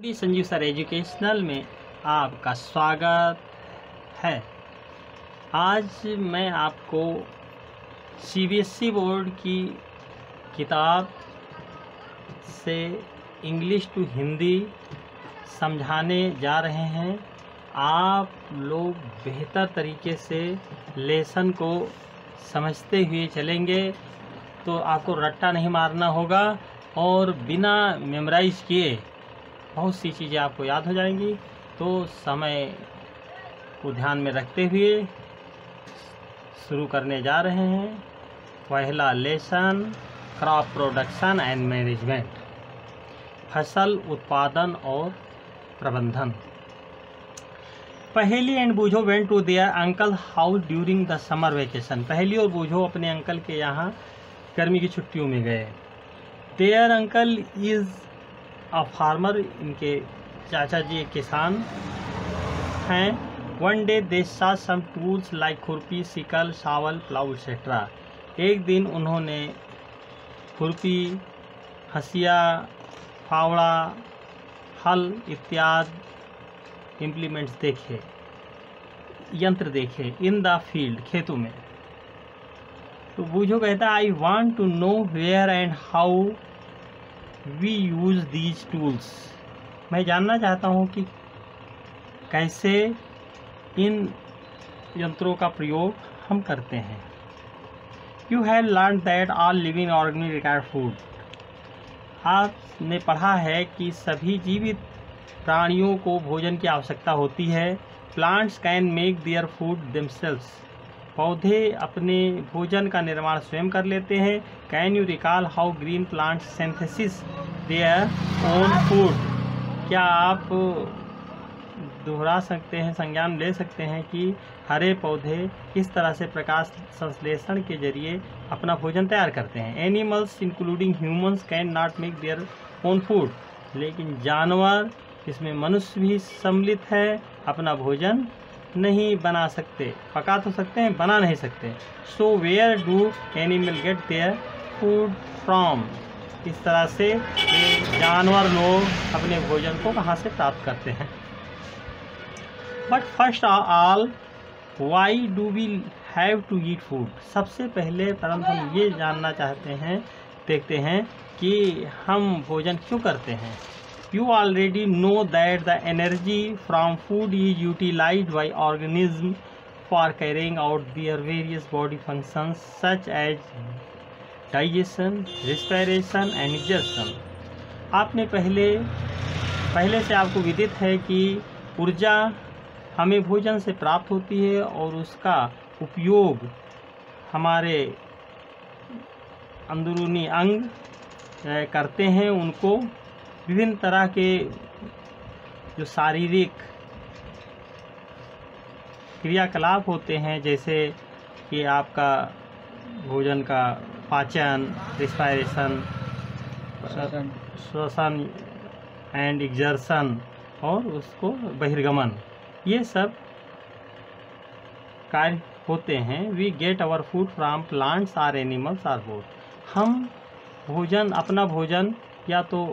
Sanjeev sir educational में आपका स्वागत है। आज मैं आपको सीबीएसई बोर्ड की किताब से इंग्लिश टू हिंदी समझाने जा रहे हैं। आप लोग बेहतर तरीके से लेसन को समझते हुए चलेंगे तो आपको रट्टा नहीं मारना होगा और बिना मेमोराइज किए बहुत सी चीज़ें आपको याद हो जाएंगी। तो समय को ध्यान में रखते हुए शुरू करने जा रहे हैं। पहला lesson, crop production and management, फसल उत्पादन और प्रबंधन। Paheli and Boojho went to their uncle house during the summer vacation. Paheli और बूझो अपने अंकल के यहाँ गर्मी की छुट्टियों में गए। Their uncle is a farmer, इनके चाचा जी एक किसान हैं। One day they saw some tools like खुरपी, सिकल, शावल, प्लाउ एक्सेट्रा। एक दिन उन्होंने खुरपी, हंसिया, फावड़ा, हल इत्यादि इम्प्लीमेंट्स देखे, यंत्र देखे इन द फील्ड, खेतों में। तो बूझो कहता है I want to know where and how we use these tools. मैं जानना चाहता हूँ कि कैसे इन यंत्रों का प्रयोग हम करते हैं। You have learn that all living organism require food. आपने पढ़ा है कि सभी जीवित प्राणियों को भोजन की आवश्यकता होती है। Plants can make their food themselves. पौधे अपने भोजन का निर्माण स्वयं कर लेते हैं। Can you recall how green plants synthesis their own food. क्या आप दोहरा सकते हैं, संज्ञान ले सकते हैं कि हरे पौधे किस तरह से प्रकाश संश्लेषण के जरिए अपना भोजन तैयार करते हैं। Animals including humans can not make their own food. लेकिन जानवर, इसमें मनुष्य भी सम्मिलित है, अपना भोजन नहीं बना सकते। पका तो सकते हैं, बना नहीं सकते। So where do animal get their food from. इस तरह से ये जानवर लोग अपने भोजन को कहाँ से प्राप्त करते हैं। But first all why do we have to eat food. सबसे पहले परंतु हम ये जानना चाहते हैं, देखते हैं कि हम भोजन क्यों करते हैं। You already know that the energy from food is utilized by organisms for carrying out their various body functions such as digestion, respiration and exertion. आपने पहले से आपको विदित है कि ऊर्जा हमें भोजन से प्राप्त होती है और उसका उपयोग हमारे अंदरूनी अंग करते हैं। उनको विभिन्न तरह के जो शारीरिक क्रियाकलाप होते हैं, जैसे कि आपका भोजन का पाचन, रिस्पायरेशन, श्वसन एंड एग्जर्शन और उसको बहिर्गमन, ये सब कार्य होते हैं। We get our food from plants or animals or both. हम अपना भोजन या तो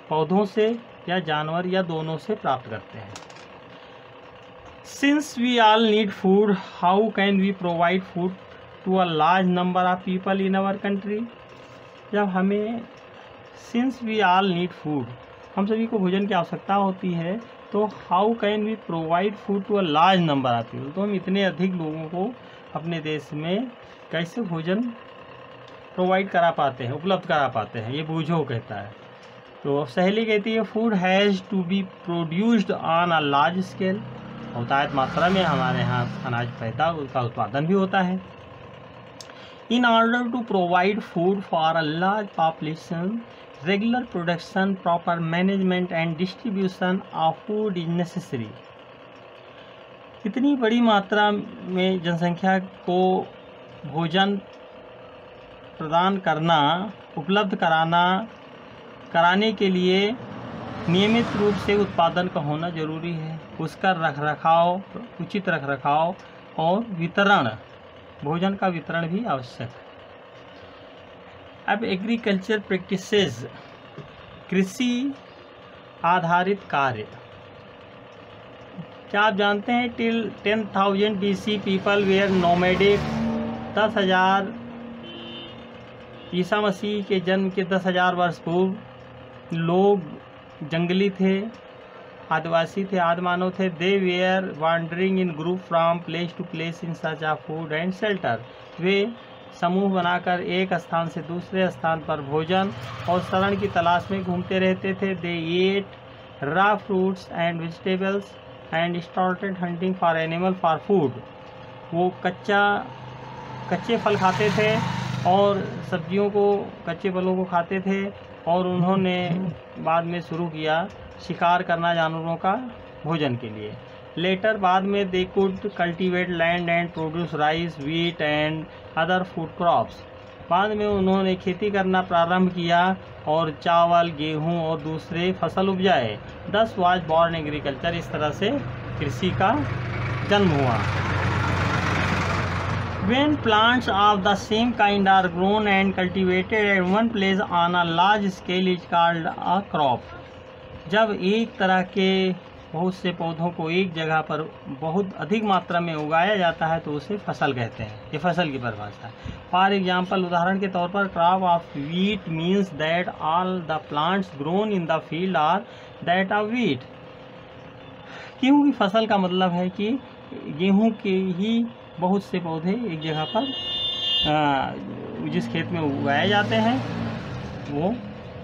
पौधों से या जानवर या दोनों से प्राप्त करते हैं। Since we all need food, how can we provide food to a large number of people in our country. जब हमें since we all need food, हम सभी को भोजन की आवश्यकता होती है, तो how can we provide food to a large number of people. तो हम इतने अधिक लोगों को अपने देश में कैसे भोजन प्रोवाइड करा पाते हैं, उपलब्ध करा पाते हैं। ये बूझो कहता है। तो सहेली कहती है food has to be produced on a large scale. बहुतायत मात्रा में हमारे यहाँ अनाज पैदा, उसका उत्पादन भी होता है। In order to provide food for a large population, regular production, proper management and distribution of food is necessary. इतनी बड़ी मात्रा में जनसंख्या को भोजन प्रदान करना, उपलब्ध कराने के लिए नियमित रूप से उत्पादन का होना जरूरी है। उसका रखरखाव, उचित रखरखाव और वितरण, भोजन का वितरण भी आवश्यक है। अब एग्रीकल्चर प्रैक्टिसेस, कृषि आधारित कार्य। क्या आप जानते हैं till 10,000 BC people were nomadic. 10,000 ईसा मसीह के जन्म के 10,000 वर्ष पूर्व लोग जंगली थे, आदिवासी थे, आदिमानव थे। They were wandering in group from place to place in search of food and shelter. वे समूह बनाकर एक स्थान से दूसरे स्थान पर भोजन और शरण की तलाश में घूमते रहते थे। They ate raw fruits and vegetables and started hunting for animal for food. वो कच्चे फल खाते थे और सब्जियों को, कच्चे फलों को खाते थे, और उन्होंने बाद में शुरू किया शिकार करना जानवरों का भोजन के लिए। लेटर बाद में they could cultivate land and produce rice, wheat and other food crops. बाद में उन्होंने खेती करना प्रारंभ किया और चावल, गेहूं और दूसरे फसल उपजाए। 10 वाज बॉर्न एग्रीकल्चर। इस तरह से कृषि का जन्म हुआ। When plants of the same kind are grown and cultivated at one place on a large scale is called a crop। जब एक तरह के बहुत से पौधों को एक जगह पर बहुत अधिक मात्रा में उगाया जाता है तो उसे फसल कहते हैं। ये फसल की परिभाषा है। फॉर एग्जाम्पल, उदाहरण के तौर पर, crop of wheat means that all the plants grown in the field are that of wheat. गेहूँ की फसल का मतलब है कि गेहूँ के ही बहुत से पौधे एक जगह पर जिस खेत में उगाए जाते हैं वो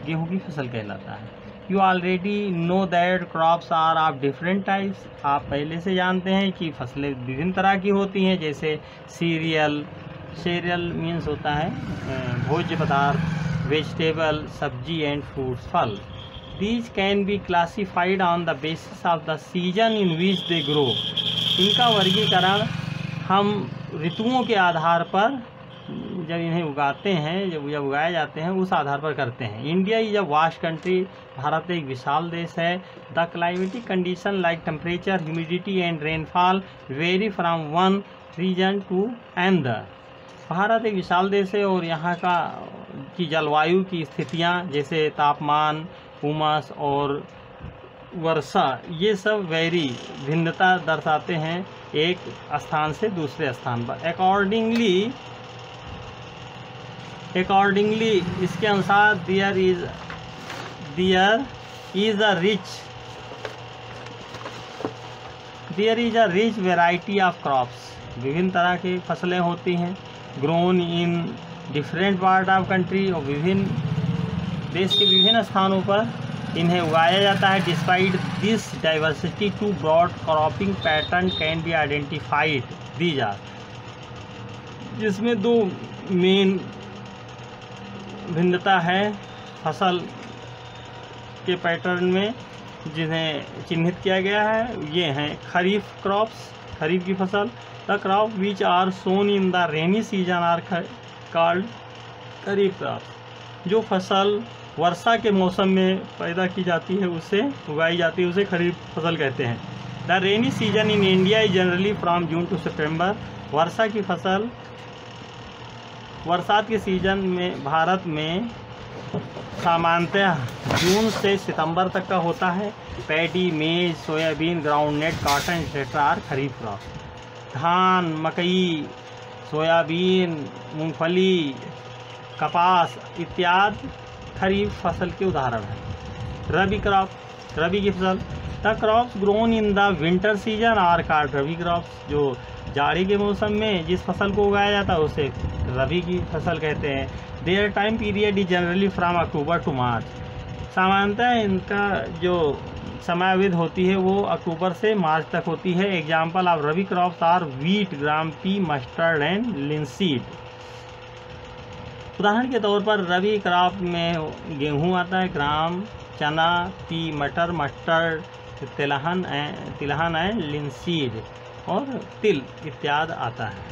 गेहूँ की फसल कहलाता है। You already know that crops are of different types. आप पहले से जानते हैं कि फसलें विभिन्न तरह की होती हैं, जैसे सीरियल मीन्स होता है भोज्य पदार्थ, वेजिटेबल सब्जी एंड फ्रूट्स फल। These can be classified on the basis of the season in which they grow. इनका वर्गीकरण हम ऋतुओं के आधार पर जब इन्हें उगाते हैं, जब उगाए जाते हैं उस आधार पर करते हैं। India is a vast country. Bharat एक विशाल देश है। The climatic condition like temperature, humidity and rainfall vary from one region to another. Bharat एक विशाल देश है और यहाँ की जलवायु की स्थितियाँ जैसे तापमान, उमस और वर्षा, ये सब भिन्नता दर्शाते हैं एक स्थान से दूसरे स्थान पर। अकॉर्डिंगली इसके अनुसार there is a rich variety of crops. विभिन्न तरह की फसलें होती हैं। Grown in different part of country, और देश के विभिन्न स्थानों पर इन्हें उगाया जाता है। Despite this diversity two broad cropping pattern can be identified. These are, जिसमें दो मेन भिन्नता है फसल के पैटर्न में जिन्हें चिन्हित किया गया है। ये हैं खरीफ क्रॉप्स, खरीफ की फसल। The crop which are sown in the rainy season are called kharif crop. जो फसल वर्षा के मौसम में पैदा की जाती है, उससे उगाई जाती है, उसे खरीफ फसल कहते हैं। The rainy season in India is generally from June to September. वर्षा की फसल बरसात के सीजन में भारत में सामान्यतः जून से सितंबर तक का होता है। Paddy, maize, soybean, groundnut, cotton etcetera are kharif crop. धान, मकई, सोयाबीन, मूंगफली, कपास इत्यादि खरीफ फसल के उदाहरण हैं। रबी क्रॉप, रबी की फसल। The crops grown in the winter season are called rabi crops. जो जाड़ी के मौसम में जिस फसल को उगाया जाता है उसे रबी की फसल कहते हैं। Their time period is generally from October to March. सामान्यतः इनका जो समयावधि होती है वो अक्टूबर से मार्च तक होती है। Example of rabi crops are wheat, gram, pea, mustard and linseed. उदाहरण के तौर पर रबी क्रॉप में गेहूँ आता है, ग्राम, चना, पी, मटर, मस्टर्ड, तिलहन एंड लिनसीड और तिल इत्यादि आता है।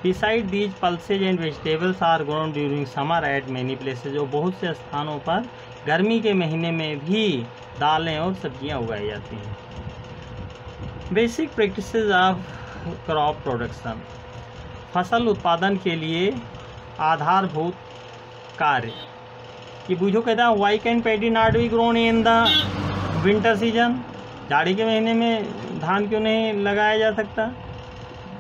Beside these pulses and vegetables are grown during summer at many places. और बहुत से स्थानों पर गर्मी के महीने में भी दालें और सब्जियां उगाई जाती हैं। Basic practices of crop production. फसल उत्पादन के लिए आधारभूत कार्य। ये बूझो कहता है, why can paddy not be grown in the winter season, जाड़ी के महीने में धान क्यों नहीं लगाया जा सकता?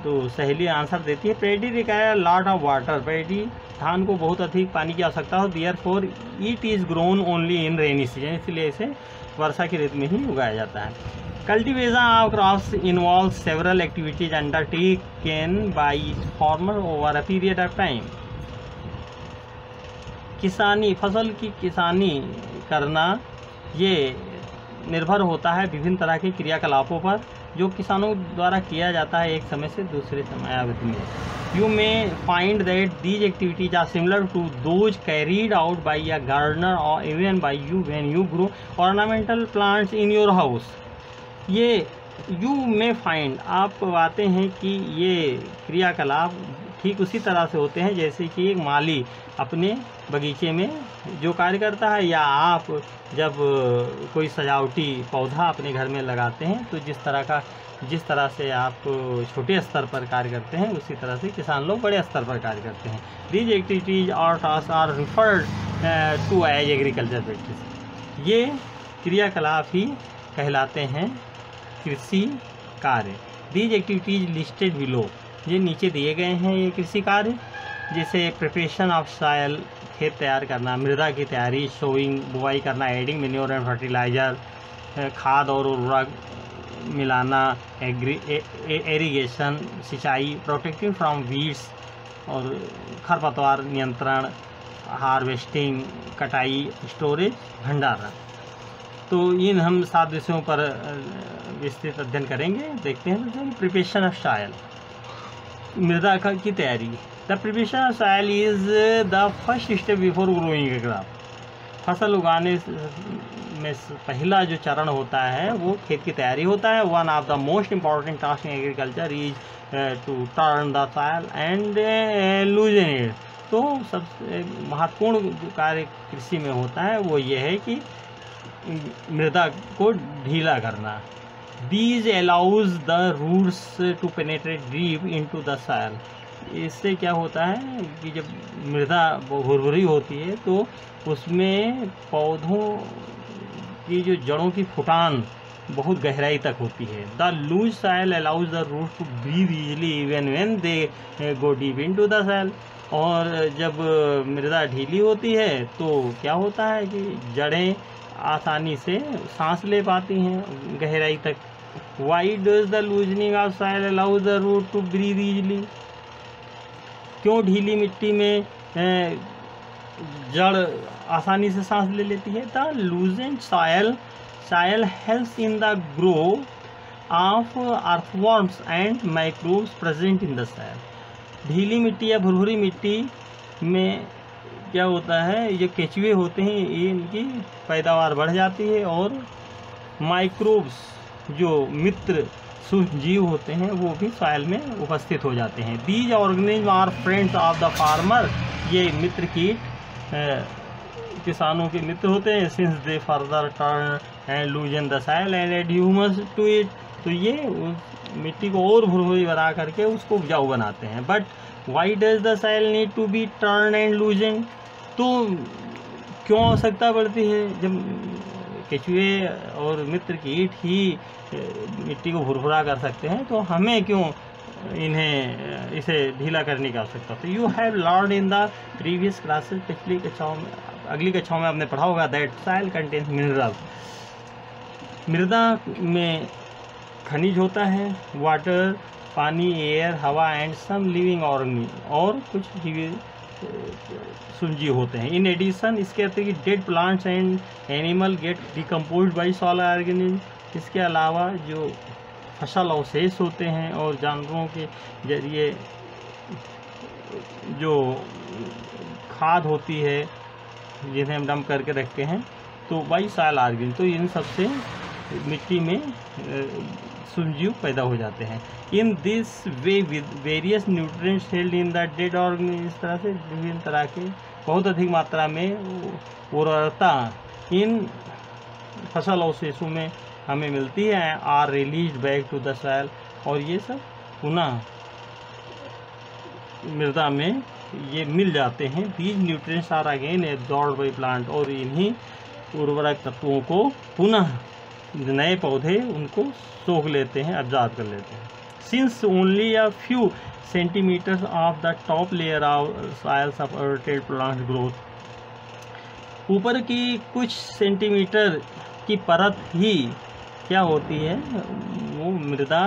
तो सहेली आंसर देती है paddy require lot of water, paddy धान को बहुत अधिक पानी की आवश्यकता हो, therefore it is grown only in rainy season, इसलिए इसे वर्षा की ऋतु में ही उगाया जाता है। Cultivation of crops involve several activities undertaken by farmer over a period of time. किसानी, फसल की किसानी करना ये निर्भर होता है विभिन्न तरह के क्रियाकलापों पर जो किसानों द्वारा किया जाता है एक समय से दूसरे समयावधि में। You may find that these activities are similar to those carried out by a gardener और even by you when you grow ornamental plants in your house. ये यू मे फाइंड, आप पाते हैं कि ये क्रियाकलाप ठीक उसी तरह से होते हैं जैसे कि एक माली अपने बगीचे में जो कार्य करता है, या आप जब कोई सजावटी पौधा अपने घर में लगाते हैं तो जिस तरह से आप छोटे स्तर पर कार्य करते हैं उसी तरह से किसान लोग बड़े स्तर पर कार्य करते हैं। दीज एक्टिविटीज और task are referred to as agriculture practice. ये क्रियाकलाप ही कहलाते हैं कृषि कार्य। दीज एक्टिविटीज लिस्टेड बिलो, ये नीचे दिए गए हैं ये कृषि कार्य, जैसे प्रिपरेशन ऑफ सॉइल, खेत तैयार करना, मृदा की तैयारी, सोइंग बुआई करना, एडिंग मैन्योर एंड फर्टिलाइजर, खाद और उर्वरक मिलाना, एरीगेशन सिंचाई, प्रोटेक्टिंग फ्रॉम वीड्स और खरपतवार नियंत्रण, हार्वेस्टिंग कटाई, स्टोरेज भंडारण। तो इन हम 7 विषयों पर विस्तृत अध्ययन करेंगे। देखते हैं तो प्रिपरेशन ऑफ सॉइल, मृदा की तैयारी। The preparation of soil is the first step before growing A crop. फसल उगाने में पहला जो चरण होता है वो खेत की तैयारी होता है। One of the most important task in agriculture is to turn the soil and loosen it. तो सबसे महत्वपूर्ण कार्य कृषि में होता है वो ये है कि मृदा को ढीला करना। These allows the roots to penetrate deep into the soil। इससे क्या होता है कि जब मृदा भुरभुरी होती है तो उसमें पौधों की जो जड़ों की फुटान बहुत गहराई तक होती है। The loose soil allows the root to breathe easily even when they go deep into the soil. और जब मृदा ढीली होती है तो क्या होता है कि जड़ें आसानी से सांस ले पाती हैं गहराई तक। Why does the loosening of soil allow the root to breathe easily. क्यों ढीली मिट्टी में जड़ आसानी से सांस ले लेती है? The loosened soil helps in the grow of earthworms and microbes present in the soil. ढीली मिट्टी या भुरभुरी मिट्टी में क्या होता है, ये केंचुए होते हैं, ये इनकी पैदावार बढ़ जाती है और माइक्रोब्स जो मित्र सूक्ष्म जीव होते हैं वो भी सॉइल में उपस्थित हो जाते हैं। These organism are friends of the farmer. ये मित्र कीट किसानों के मित्र होते हैं। Since they further turn and loosen the soil and add humus to it. तो ये उस मिट्टी को और भुरभुरी बना करके उसको उपजाऊ बनाते हैं। But why does the soil need to be turn and loosen. तो क्यों आवश्यकता पड़ती है? जब केंचुए और मित्र कीट ही मिट्टी को भुरभुरा कर सकते हैं तो हमें क्यों इसे ढीला करने की आवश्यकता? तो you have learn in the previous classes, पिछली कक्षाओं में, अगली कक्षाओं में आपने पढ़ा होगा दैट सॉइल कंटेन्स मिनरल। मृदा में खनिज होता है, वाटर पानी, एयर, हवा एंड सम लिविंग ऑर्गेनिज्म, और कुछ सूक्ष्मजीव होते हैं। इन एडिशन इसके अतिरिक्त dead plants and animal gate decomposed by soil organism. इसके अलावा जो फसल अवशेष होते हैं और जानवरों के जरिए जो खाद होती है जिन्हें हम डंप करके रखते हैं तो बाई सॉइल ऑर्गेनिज्म। तो इन सबसे मिट्टी में सूक्ष्मजीव पैदा हो जाते हैं। In this way with various nutrients held in the dead organism. इस तरह से विभिन्न तरह के बहुत अधिक मात्रा में उर्वरता इन फसल अवशेषों में हमें मिलती है। Are release back to the soil, और ये सब पुनः मृदा में ये मिल जाते हैं। These nutrients are again absorbed by plant, और इन्हीं उर्वरक तत्वों को पुनः नए पौधे उनको सोख लेते हैं, ऑब्जॉर्व कर लेते हैं। Since only a few centimetres of the top layer of soil supported plant growth, ऊपर की कुछ सेंटीमीटर की परत ही क्या होती है, वो मृदा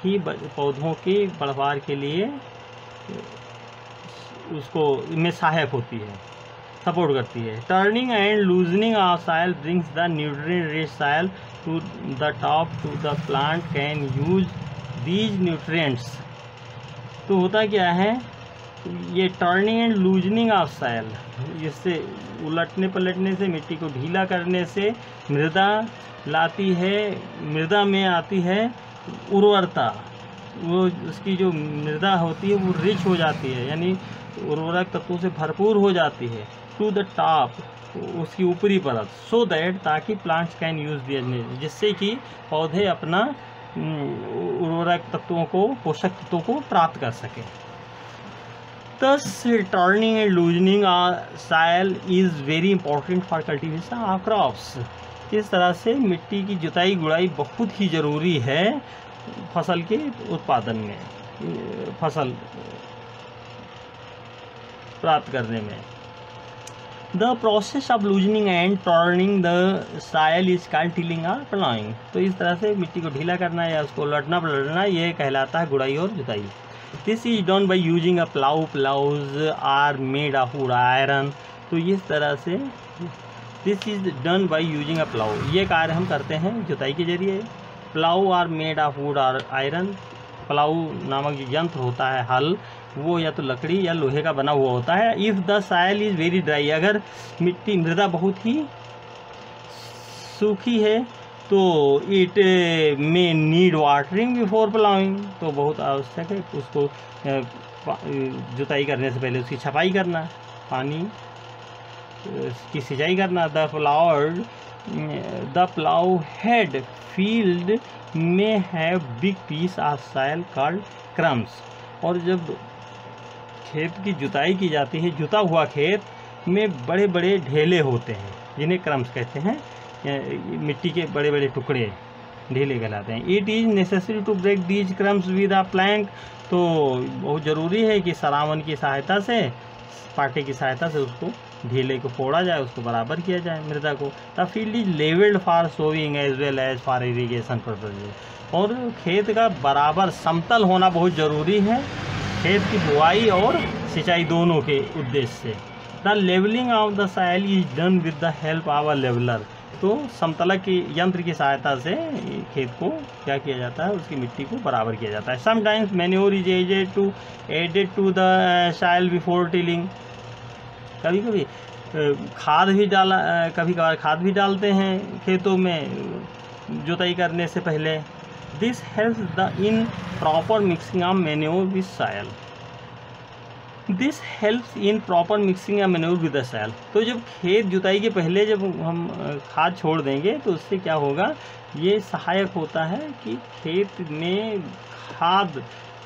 ही पौधों के बढ़वार के लिए उसको में सहायक होती है, सपोर्ट करती है। Turning and loosening of soil brings the nutrient rich soil to the top to the plant can use these nutrients. तो होता क्या है, ये turning and loosening of soil, इससे उलटने पलटने से, मिट्टी को ढीला करने से मृदा लाती है, मृदा में आती है उर्वरता, वो उसकी जो मृदा होती है वो रिच हो जाती है, यानी उर्वरक तत्वों से भरपूर हो जाती है। टू द टॉप, उसकी ऊपरी परत, सो दैट, ताकि प्लांट्स कैन यूज दियर, जिससे कि पौधे अपना उर्वरक तत्वों को, पोषक तत्वों को प्राप्त कर सकें। Thus, turning and loosening soil is very important for cultivation of crops. इस तरह से मिट्टी की जुताई गुड़ाई बहुत ही ज़रूरी है फसल के उत्पादन में, फसल प्राप्त करने में। The process of loosening and turning the soil is called tilling or plowing. तो इस तरह से मिट्टी को ढीला करना या उसको उलटना पलटना, ये कहलाता है गुड़ाई और जुताई। This is done by using a plow. Plows are made of wood iron. तो इस तरह से this is done by using a plow. ये कार्य हम करते हैं जुताई के जरिए। Plow are made of wood or iron. Plough नामक जो यंत्र होता है, हल, वो या तो लकड़ी या लोहे का बना हुआ होता है। If the soil is very dry, अगर मिट्टी मृदा बहुत ही सूखी है तो इट में नीड वाटरिंग बिफोर प्लाउइंग, तो बहुत आवश्यक है उसको जुताई करने से पहले उसकी छपाई करना, पानी की सिंचाई करना। The ploughed field may have big piece of soil called crumbs. और जब खेत की जुताई की जाती है, जुता हुआ खेत में बड़े बड़े ढेले होते हैं जिन्हें क्रम्स कहते हैं, मिट्टी के बड़े बड़े टुकड़े ढेले कहलाते हैं। It is necessary to break these crumbs with a plank, तो बहुत ज़रूरी है कि सरावन की सहायता से, पाटे की सहायता से उसको ढेले को फोड़ा जाए, उसको बराबर किया जाए मृदा को। The field is levelled for sowing as well as for irrigation purpose. और खेत का बराबर समतल होना बहुत ज़रूरी है खेत की बुआई और सिंचाई दोनों के उद्देश्य से। The levelling of the soil is done with the help of a leveller. तो समतलक की यंत्र की सहायता से खेत को क्या किया जाता है, उसकी मिट्टी को बराबर किया जाता है। Sometimes manure is added to the soil before tilling. कभी कभी खाद भी डाला, कभी कभार खाद भी डालते हैं खेतों में जुताई करने से पहले। This helps the in proper mixing of manure with soil. This helps in proper mixing of manure with the soil. तो जब खेत जुताई के पहले जब हम खाद छोड़ देंगे तो उससे क्या होगा, ये सहायक होता है कि खेत में खाद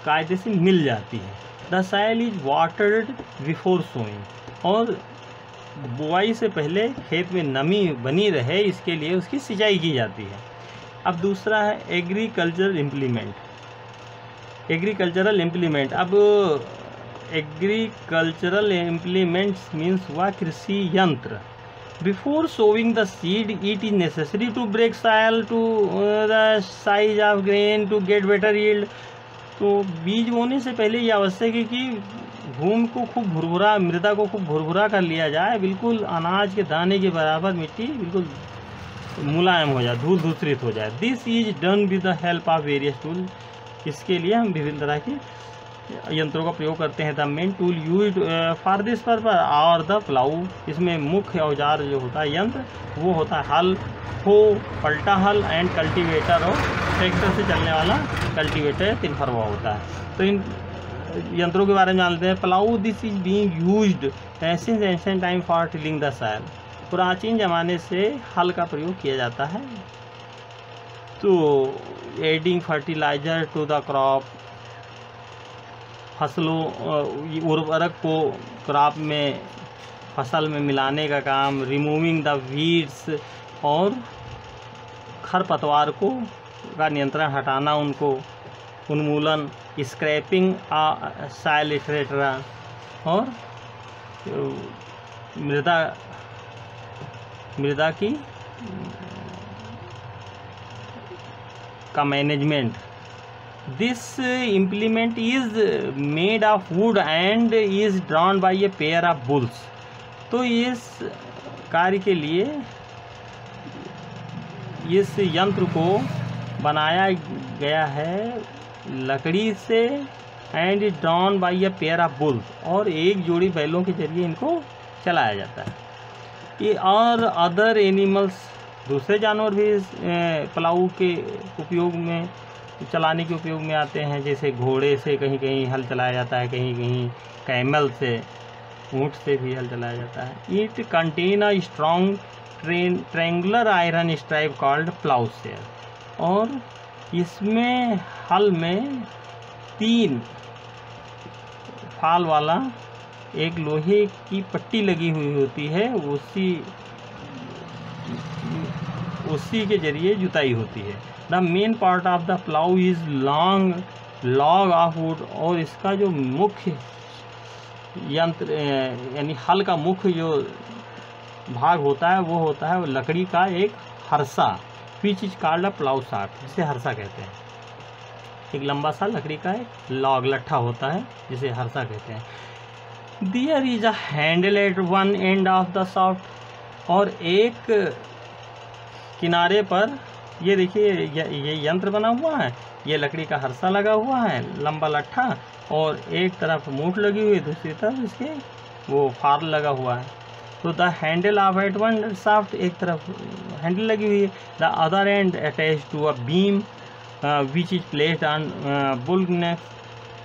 कायदे से मिल जाती है। The soil is watered before sowing. और बुआई से पहले खेत में नमी बनी रहे, इसके लिए उसकी सिंचाई की जाती है। अब दूसरा है एग्रीकल्चरल इम्प्लीमेंट। एग्रीकल्चरल इम्प्लीमेंट, अब एग्रीकल्चरल इम्प्लीमेंट्स मीन्स हुआ कृषि यंत्र। Before sowing the seed it is necessary to break soil to the size of grain to get better yield. तो बीज बोने से पहले ये आवश्यक है कि भूमि को खूब भुरभुरा, मृदा को खूब भुरभुरा कर लिया जाए, बिल्कुल अनाज के दाने के बराबर मिट्टी बिल्कुल मुलायम हो जाए, धूल धूसरित हो जाए। This is done with the help of various tool. इसके लिए हम विभिन्न तरह के यंत्रों का प्रयोग करते हैं। The main tool use for this purpose और द प्लाऊ। इसमें मुख्य औजार जो होता है यंत्र, वो होता है हल, हो, पलटा हल एंड कल्टीवेटर, और ट्रैक्टर से चलने वाला कल्टीवेटर तिनफरवा होता है। तो इन यंत्रों के बारे में जानते हैं। Plough this is being used since ancient time for tilling the soil. प्राचीन ज़माने से हल का प्रयोग किया जाता है। तो adding fertiliser to the crop, फसलों उर्वरक को क्रॉप में, फसल में मिलाने का काम। रिमूविंग द वीड्स, और खरपतवार को का नियंत्रण हटाना, उनको उन्मूलन, स्क्रैपिंग सॉइल इटरेटरा, और मृदा की का management. This implement is made of would and is drawn by a pair of bulls. तो इस कार्य के लिए इस यंत्र को बनाया गया है लकड़ी से, and is drawn by a pair of bulls, और एक जोड़ी बैलों के जरिए इनको चलाया जाता है। ये और अदर एनिमल्स, दूसरे जानवर भी प्लाऊ के उपयोग में, चलाने के उपयोग में आते हैं। जैसे घोड़े से कहीं कहीं हल चलाया जाता है, कहीं कहीं कैमल से, ऊँट से भी हल चलाया जाता है। It contain a strong triangular iron stripe called ploughshare, और इसमें हल में 3 फाल वाला एक लोहे की पट्टी लगी हुई होती है, उसी के जरिए जुताई होती है। The main part of the plough is long log of would, और इसका जो मुख्य यंत्र यानी हल का मुख्य जो भाग होता है वो होता है लकड़ी का एक हरसा, which is called a plough shaft, जिसे हरसा कहते हैं। एक लंबा सा लकड़ी का एक लॉग लट्ठा होता है जिसे हरसा कहते हैं। There is a handle at one end of the shaft, और एक किनारे पर ये देखिए ये यंत्र बना हुआ है, ये लकड़ी का हरसा लगा हुआ है, लंबा लट्ठा, और एक तरफ मूठ लगी हुई है, दूसरी तरफ इसके वो फार लगा हुआ है। तो the handle of at one shaft, एक तरफ हैंडल लगी हुई है, the other end attach to a beam which is placed on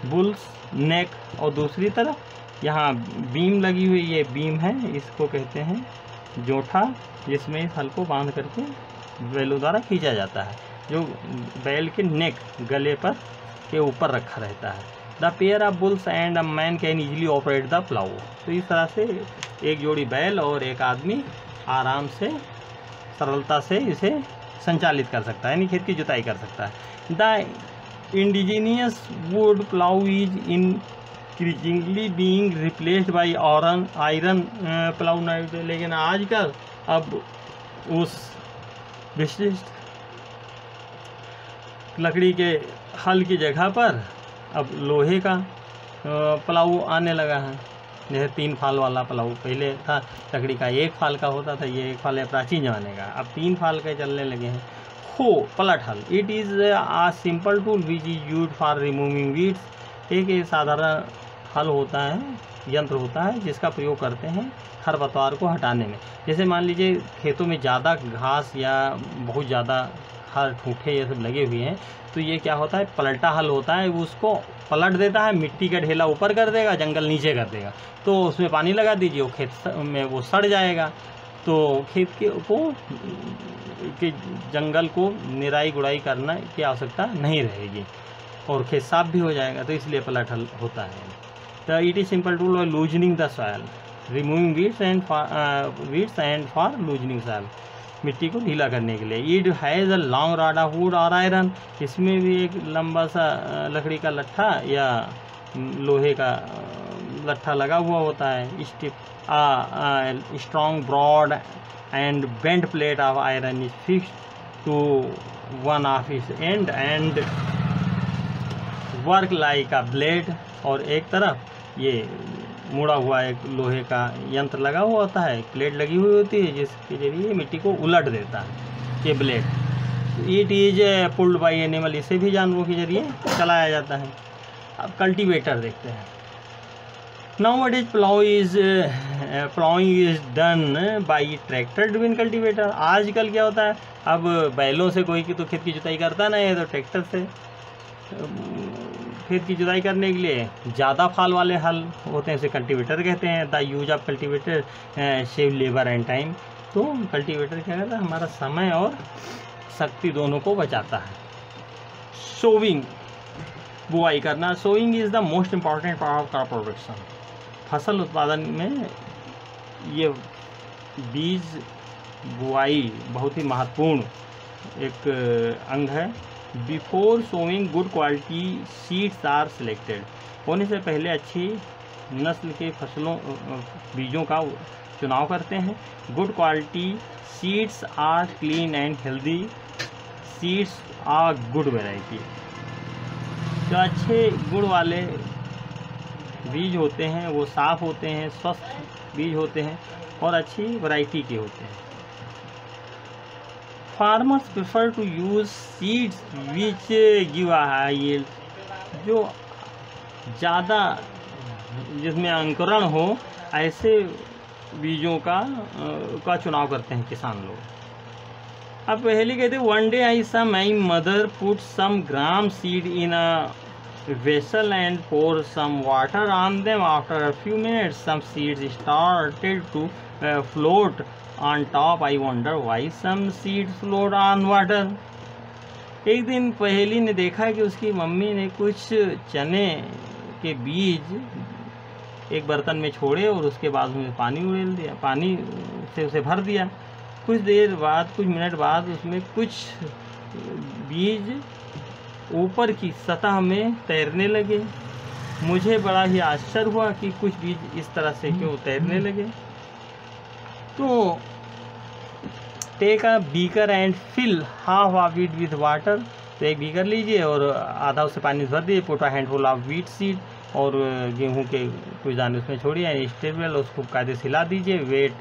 bull's neck, और दूसरी तरफ यहाँ बीम लगी हुई, ये बीम है, इसको कहते हैं जोठा, जिसमें इस हल को बांध करके बैलों द्वारा खींचा जाता है, जो बैल के नेक गले पर के ऊपर रखा रहता है। The pair of bulls and a man can easily operate the plough. तो इस तरह से एक जोड़ी बैल और एक आदमी आराम से, सरलता से इसे संचालित कर सकता है, यानी खेत की जुताई कर सकता है। The indigenous would plough is increasingly being replaced by iron plough night, लेकिन आजकल अब उस विशिष्ट लकड़ी के हल की जगह पर अब लोहे का प्लाऊ आने लगा है। जैसे 3 फाल वाला प्लाऊ पहले था, लकड़ी का 1 फाल का होता था, ये 1 फाल है प्राचीन जमाने का, अब 3 फाल के चलने लगे हैं। पलट हल, it is a simple tool which is use for removing weeds. एक साधारण हल होता है, यंत्र होता है जिसका प्रयोग करते हैं खरपतवार को हटाने में। जैसे मान लीजिए खेतों में ज़्यादा घास या बहुत ज़्यादा हर ठूठे ये सब लगे हुए हैं, तो ये क्या होता है, पलटा हल होता है, उसको पलट देता है, मिट्टी का ढेला ऊपर कर देगा, जंगल नीचे कर देगा, तो उसमें पानी लगा दीजिए, वो खेत में वो सड़ जाएगा, तो खेत के जंगल को निराई गुड़ाई करना की आवश्यकता नहीं रहेगी और खेत साफ भी हो जाएगा, तो इसलिए पलट हल होता है। तो it is simple tool for loosening the soil, removing weeds and for loosening soil, मिट्टी को ढीला करने के लिए। It has a long rod of would और आयरन, इसमें भी एक लंबा सा लकड़ी का लट्ठा या लोहे का लट्ठा लगा हुआ होता है। Strong broad and bent plate of iron is fixed to one of its end and work like a blade, और एक तरफ ये मुड़ा हुआ एक लोहे का यंत्र लगा हुआ होता है, प्लेट लगी हुई होती है जिसके जरिए मिट्टी को उलट देता है ये blade. It is pulled bye animal, इसे भी जानवरों के जरिए चलाया जाता है। अब कल्टीवेटर देखते हैं। Nowadays ploughing is done by tractor driven cultivator. आजकल क्या होता है, अब बैलों से कोई तो खेत की जुताई करता नहीं है, तो ट्रैक्टर से खेत की जुताई करने के लिए ज़्यादा फाल वाले हल होते हैं, उसे कल्टीवेटर कहते हैं। The use of cultivator save labour and time. तो कल्टीवेटर क्या करता है, हमारा समय और शक्ति दोनों को बचाता है। सोविंग, बुआई करना। Sowing is the most important part of crop production. फसल उत्पादन में ये बीज बुआई बहुत ही महत्वपूर्ण एक अंग है। Before sowing good quality seeds are selected, बोने से पहले अच्छी नस्ल के फसलों बीजों का चुनाव करते हैं। Good quality seeds are clean and healthy seeds are good variety. जो अच्छे गुण वाले बीज होते हैं वो साफ होते हैं, स्वस्थ बीज होते हैं और अच्छी वैरायटी के होते हैं। Farmers prefer to use seeds which give a high yield, जो ज़्यादा जिसमें अंकुरण हो ऐसे बीजों का चुनाव करते हैं किसान लोग। अब पहले कहते one day I some my mother put some gram seed in a vessel and pour some water on them. After a few minutes some seeds started to float on top. I wonder why some seeds float on water. एक दिन पहेली ने देखा कि उसकी mummy ने कुछ चने के बीज एक बर्तन में छोड़े और उसके बाद उसमें पानी उड़ेल दिया, पानी से उसे भर दिया। कुछ देर बाद, कुछ मिनट बाद उसमें कुछ बीज ऊपर की सतह में तैरने लगे। मुझे बड़ा ही आश्चर्य हुआ कि कुछ बीज इस तरह से क्यों तैरने लगे। तो take a beaker and fill half of it with water, तो एक बीकर लीजिए और आधा उससे पानी भर दीजिए। Put a handful of wheat seed, और गेहूं के कुछ दाने उसमें छोड़िए। स्टेबल, उसको कायदे से हिला दीजिए। वेट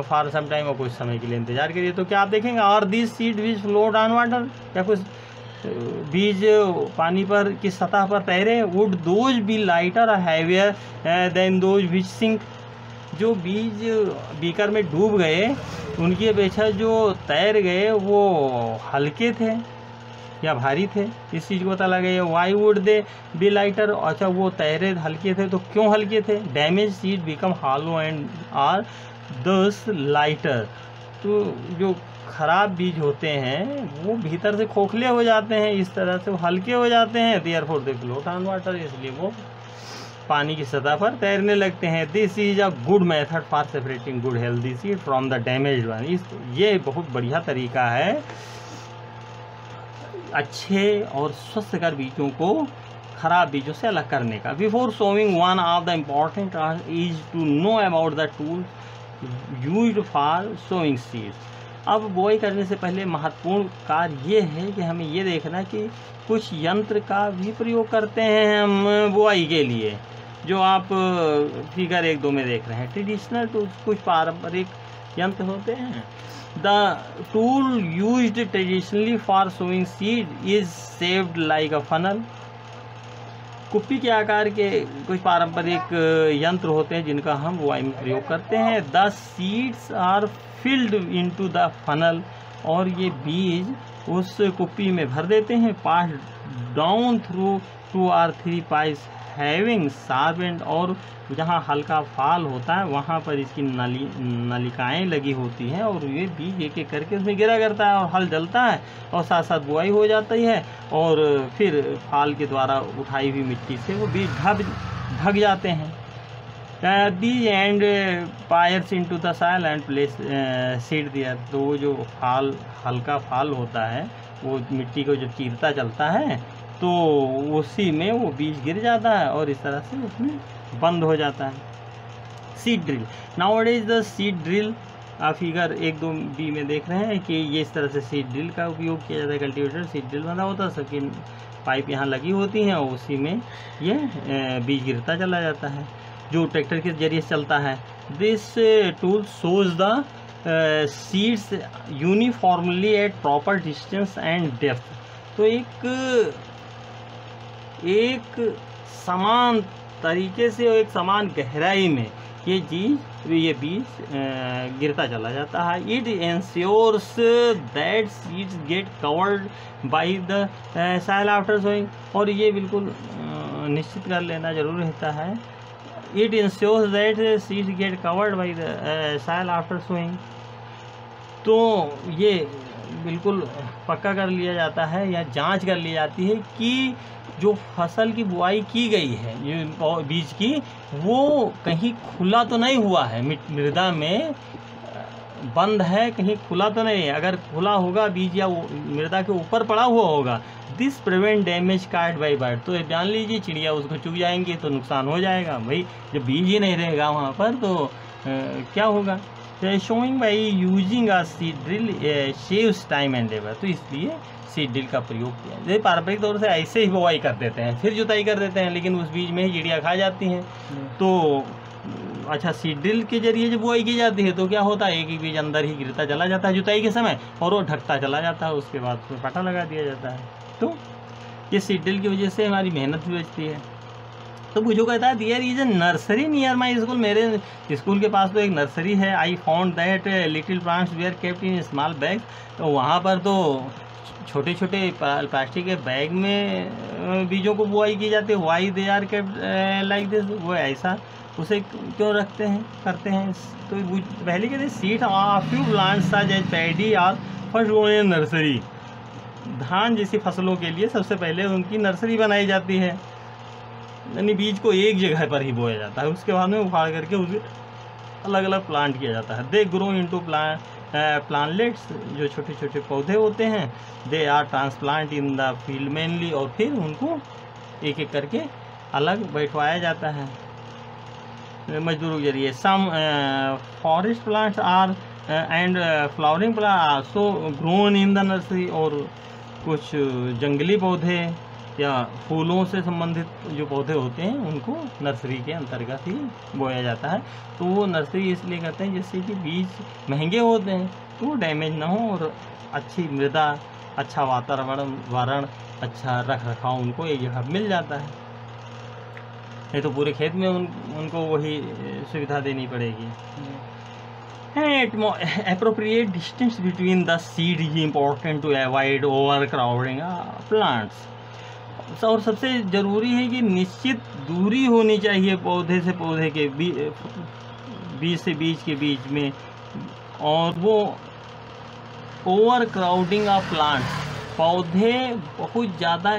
फॉर सम टाइम, और कुछ समय के लिए इंतजार करिए। तो क्या आप देखेंगे और this seed which float on water, क्या कुछ बीज पानी पर की सतह पर तैरे। Would those be lighter or heavier than those which sink, जो बीज बीकर में डूब गए उनकी अपेक्षा जो तैर गए वो हल्के थे या भारी थे, इस चीज़ को पता लगे। Why would they be lighter, अच्छा वो तैरे हल्के थे तो क्यों हल्के थे। Damage seed become hollow and are thus lighter, तो जो खराब बीज होते हैं वो भीतर से खोखले हो जाते हैं, इस तरह से वो हल्के हो जाते हैं। Therefore they float on water, इसलिए वो पानी की सतह पर तैरने लगते हैं। This is a good method for separating good healthy seed from the damaged one, ये बहुत बढ़िया तरीका है अच्छे और स्वस्थकर बीजों को खराब बीजों से अलग करने का। Before sowing one of the important is to know about the tool used for sowing seeds. अब बुआई करने से पहले महत्वपूर्ण कार्य ये है कि हमें ये देखना कि कुछ यंत्र का भी प्रयोग करते हैं हम बुआई के लिए, जो आप फिगर 1-2 में देख रहे हैं। ट्रेडिशनल टूल्स, कुछ पारंपरिक यंत्र होते हैं। The tool used traditionally for sowing seed is shaped like a funnel. कुप्पी के आकार के कुछ पारंपरिक यंत्र होते हैं जिनका हम बुआई में प्रयोग करते हैं। The seeds are filled into the funnel, और ये बीज उस कुप्पी में भर देते हैं। Pass down through 2 or 3 pipes having sharp end, और जहाँ हल्का फाल होता है वहाँ पर इसकी नलिकाएँ लगी होती हैं और ये बीज एक एक करके उसमें गिरा करता है और हल जलता है और साथ साथ बुआई हो जाती है, और फिर फाल के द्वारा उठाई हुई मिट्टी से वो बीज ढक जाते हैं। बीज and pierce into the soil and place seed there, तो वो जो हल्का फाल होता है वो मिट्टी को जब चीरता चलता है तो उसी में वो बीज गिर जाता है और इस तरह से उसमें बंद हो जाता है। Seed drill, nowadays the seed drill, आप फिगर 1-2 में देख रहे हैं कि ये इस तरह से सीड ड्रिल का उपयोग किया जाता है। कल्टीवेटर सीड ड्रिल बना होता है, सबकी पाइप यहाँ लगी होती हैं और उसी में ये बीज गिरता चला जाता है जो ट्रैक्टर के जरिए चलता है। This tool shows the seeds uniformly eight proper distance and depth, तो एक समान तरीके से और एक समान गहराई में ये बीज गिरता चला जाता है। It ensures that seeds get covered by the soil after sowing, और ये बिल्कुल निश्चित कर लेना जरूर रहता है। It ensures that seeds get covered by the soil after sowing, तो ये बिल्कुल पक्का कर लिया जाता है या जांच कर ली जाती है कि जो फसल की बुआई की गई है ये बीज की, वो कहीं खुला तो नहीं हुआ है, मृदा में बंद है, कहीं खुला तो नहीं है। अगर खुला होगा बीज या मृदा के ऊपर पड़ा हुआ होगा, दिस प्रिवेंट डैमेज काट बाई बर्ड, तो जान लीजिए चिड़िया उसको चुग जाएंगी तो नुकसान हो जाएगा। भाई जब बीज ही नहीं रहेगा वहाँ पर तो क्या होगा। Showing by using a seed drill saves time and labour, तो इसलिए सीड ड्रिल का प्रयोग किया। जैसे पारंपरिक तौर से ऐसे ही बुआई कर देते हैं, फिर जुताई कर देते हैं, लेकिन उस बीज में ही चिड़िया खा जाती हैं। तो अच्छा, सीड ड्रिल के जरिए जब बुआई की जाती है तो क्या होता है, एक एक बीज अंदर ही गिरता चला जाता है जुताई के समय, और वो ढकता चला जाता है, उसके बाद उसमें पटा लगा दिया जाता है। तो ये सीड ड्रिल की वजह से हमारी मेहनत भी बचती है। तो बुझो कहता है there is a nursery near my school, मेरे स्कूल के पास तो एक नर्सरी है। I found that little plants were kept in small bag, तो वहाँ पर तो छोटे छोटे प्लास्टिक के बैग में बीजों को बुआई की जाती है। Why they are kept like this, वो ऐसा उसे क्यों रखते हैं करते हैं। तो पहले कहते हैं seed of few plants such as paddy are first grown in nursery, धान जैसी फसलों के लिए सबसे पहले उनकी नर्सरी बनाई जाती है, यानी बीज को एक जगह पर ही बोया जाता है, उसके बाद में उखाड़ करके उसे अलग अलग प्लांट किया जाता है। दे ग्रो इनटू प्लांटलेट्स, जो छोटे छोटे पौधे होते हैं, they are transplant in the field mainly, और फिर उनको एक एक करके अलग बैठवाया जाता है मजदूरों के जरिए। Some forest plants are and flowering plant also grown in the nursery, और कुछ जंगली पौधे या फूलों से संबंधित जो पौधे होते हैं उनको नर्सरी के अंतर्गत ही बोया जाता है। तो वो नर्सरी इसलिए करते हैं जिससे कि बीज महंगे होते हैं तो वो डैमेज ना हो, और अच्छी मृदा, अच्छा वातावरण, अच्छा रख रखाव उनको एक जगह मिल जाता है। नहीं तो पूरे खेत में उनको वही सुविधा देनी पड़ेगी। Appropriate distance between the seed is important to avoid overcrowding plants। और सबसे ज़रूरी है कि निश्चित दूरी होनी चाहिए पौधे से पौधे के बीज से बीज के बीच में, और वो ओवर क्राउडिंग ऑफ प्लांट्स, पौधे बहुत ज़्यादा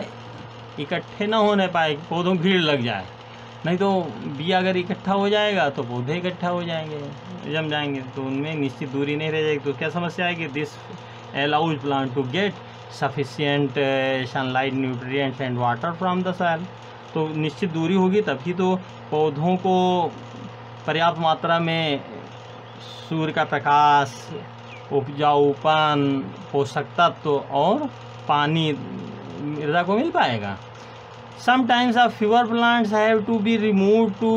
इकट्ठे ना होने पाए, पौधों में भीड़ लग जाए, नहीं तो बिया अगर इकट्ठा हो जाएगा तो पौधे इकट्ठा हो जाएंगे, जम जाएंगे, तो उनमें निश्चित दूरी नहीं रह जाएगी। तो क्या समस्या है कि this allows plant to get sufficient sunlight, nutrients and water from the soil. तो निश्चित दूरी होगी तभी तो पौधों को पर्याप्त मात्रा में सूर्य का प्रकाश, उपजाऊपन, पोषक तत्व और पानी मृदा को मिल पाएगा। Sometimes a fewer plants have to be removed to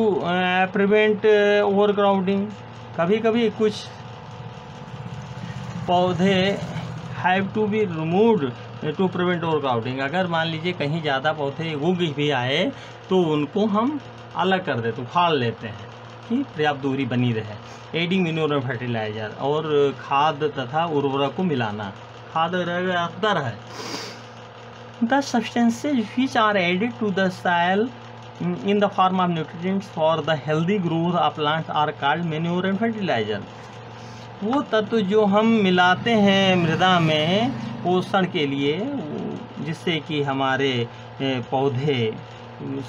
prevent overcrowding। कभी कभी कुछ पौधे have to be removed to prevent overcrowding। अगर मान लीजिए कहीं ज़्यादा पौधे उग भी आए तो उनको हम अलग कर देते, उखाड़ लेते हैं कि पर्याप्त दूरी बनी रहे। एडिंग मैन्योर एंड फर्टिलाइजर, और खाद तथा उर्वरक को मिलाना, खाद अंतर है। The substances which are added to the soil in the form of nutrients for the healthy growth of plants are called manure and fertilizer। वो तत्व जो हम मिलाते हैं मृदा में पोषण के लिए, जिससे कि हमारे पौधे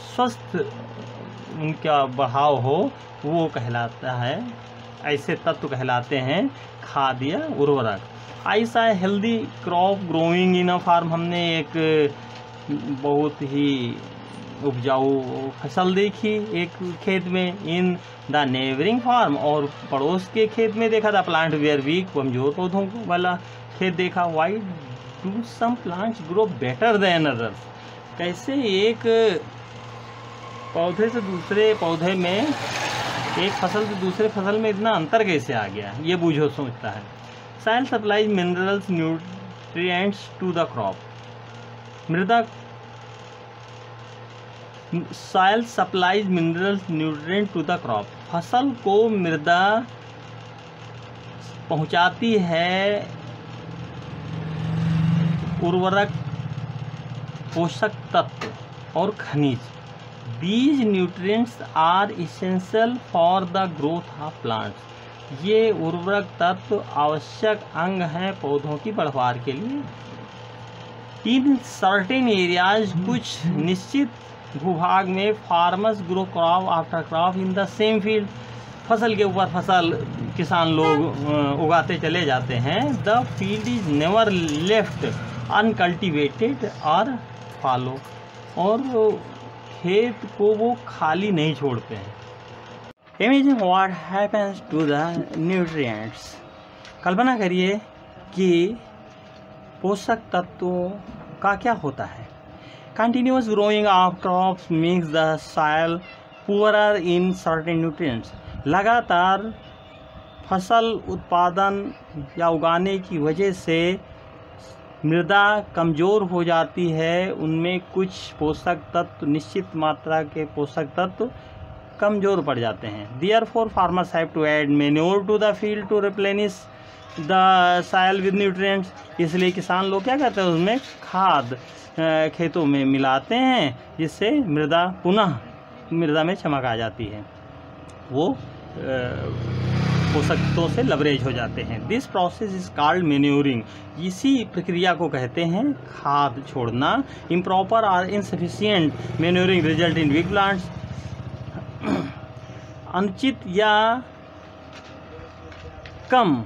स्वस्थ उनका बढ़ाव हो, वो कहलाता है, ऐसे तत्व कहलाते हैं खाद या उर्वरक। ऐसा healthy crop growing in a farm, हमने एक बहुत ही उपजाऊ फसल देखी एक खेत में, इन द नेबरिंग फार्म, और पड़ोस के खेत में देखा था। प्लांट वेयर वीक, कमजोर पौधों वाला खेत देखा। Why do some plants grow better than others, कैसे एक पौधे से दूसरे पौधे में, एक फसल से दूसरे फसल में इतना अंतर कैसे आ गया, ये बूझो सोचता है। Soil supplies minerals, nutrients to the crop। मृदा, soil supplies minerals, nutrients to the crop। फसल को मृदा पहुंचाती है उर्वरक, पोषक तत्व और खनिज। These nutrients are essential for the growth of plants। ये उर्वरक तत्व आवश्यक अंग हैं पौधों की बढ़वार के लिए। इन सर्टेन एरियाज, कुछ निश्चित भूभाग में, farmers grow crop after crop in the same field, फसल के ऊपर फसल, किसान लोग उगाते चले जाते हैं। The field is never left uncultivated और फॉलो, और खेत को वो खाली नहीं छोड़ते हैं। Imagine what happens to the nutrients, कल्पना करिए कि पोषक तत्वों का क्या होता है। Continuous growing of crops makes the soil poorer in certain nutrients, लगातार फसल उत्पादन या उगाने की वजह से मृदा कमज़ोर हो जाती है, उनमें कुछ पोषक तत्व, निश्चित मात्रा के पोषक तत्व कमज़ोर पड़ जाते हैं। Therefore farmers have to add manure to the field to replenish the soil with nutrients, इसलिए किसान लोग क्या करते हैं, उसमें खाद खेतों में मिलाते हैं, जिससे मृदा पुनः मृदा में चमक आ जाती है, वो पोषक तत्वों से लवरेज हो जाते हैं। This process is called manuring, इसी प्रक्रिया को कहते हैं खाद छोड़ना। Improper or insufficient manuring result in weak plants, अनुचित या कम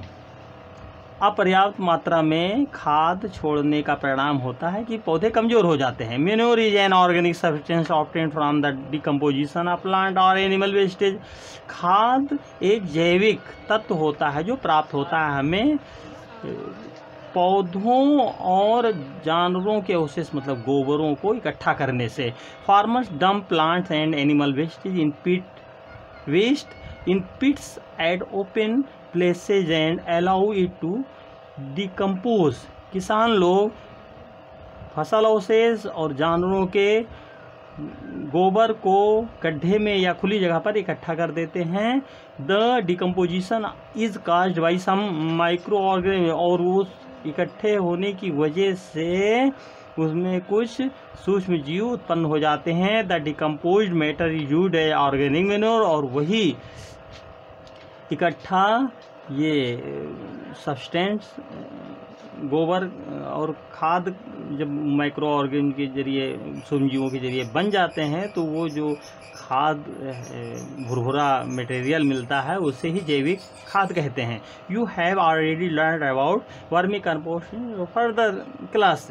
अपर्याप्त मात्रा में खाद छोड़ने का परिणाम होता है कि पौधे कमज़ोर हो जाते हैं। Manure is an organic substance obtained from the decomposition of plant और एनिमल वेस्टेज, खाद एक जैविक तत्व होता है जो प्राप्त होता है हमें पौधों और जानवरों के अवशेष मतलब गोबरों को इकट्ठा करने से। Farmers dump plants and animal wastage in pits at open places and allow it to decompose, किसान लोग फसल अवशेष और जानवरों के गोबर को गड्ढे में या खुली जगह पर इकट्ठा कर देते हैं। The decomposition is caused by some microorganism, और उस इकट्ठे होने की वजह से उसमें कुछ सूक्ष्म जीव उत्पन्न हो जाते हैं। The decomposed matter is used as organic manure, और वही इकट्ठा ये सब्सटेंस गोबर और खाद जब माइक्रो ऑर्गेनिज्म के जरिए सूक्ष्मजीवों के जरिए बन जाते हैं तो वो जो खाद भुरभुरा मटेरियल मिलता है उसे ही जैविक खाद कहते हैं। You have already learn about vermi compost further class,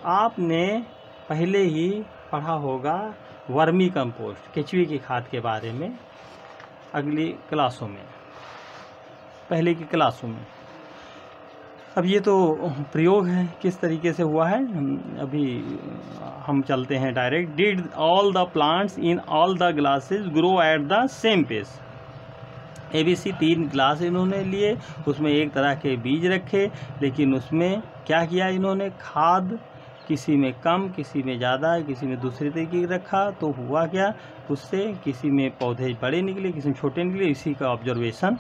आपने पहले ही पढ़ा होगा वर्मी कंपोस्ट केचुए की खाद के बारे में अगली क्लासों में, पहले की क्लासों में। अब ये तो प्रयोग है किस तरीके से हुआ है, अभी हम चलते हैं direct. Did all the plants in all the glasses grow at the same pace, ABC 3 glass इन्होंने लिए, उसमें एक तरह के बीज रखे, लेकिन उसमें क्या किया इन्होंने, खाद किसी में कम, किसी में ज़्यादा, किसी में दूसरे तरीके की रखा, तो हुआ क्या, उससे किसी में पौधे बड़े निकले, किसी में छोटे निकले। इसी का ऑब्जर्वेशन